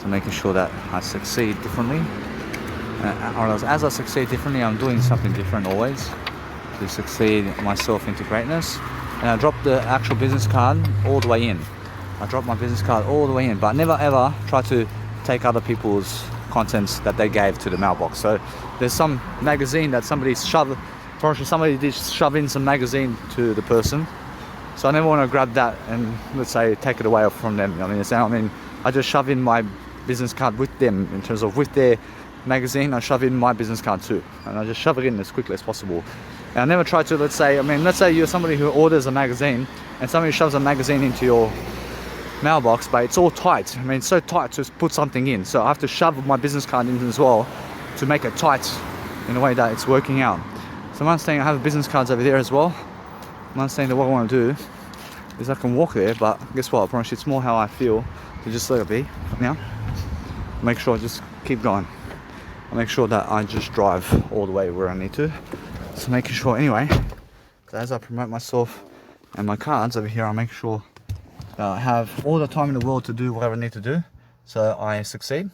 so making sure that I succeed differently. Or as I succeed differently, I'm doing something different always to succeed myself into greatness. And I drop the actual business card all the way in. I drop my business card all the way in, but never ever try to take other people's contents that they gave to the mailbox. So there's some magazine that somebody did shove in some magazine to the person. So I never want to grab that and, let's say, take it away from them. I mean, I just shove in my business card with them, in terms of with their magazine, I shove in my business card too, and I just shove it in as quickly as possible. And I never try to, let's say you're somebody who orders a magazine and somebody shoves a magazine into your mailbox, but it's all tight. I mean, it's so tight to put something in, so I have to shove my business card in as well to make it tight in a way that it's working out. So I'm understanding I have business cards over there as well. I'm understanding that what I want to do is I can walk there, but guess what, I promise you it's more how I feel to just let it be now. Make sure I just keep going. I make sure that I just drive all the way where I need to. So making sure anyway, so as I promote myself and my cards over here, I make sure that I have all the time in the world to do whatever I need to do so I succeed.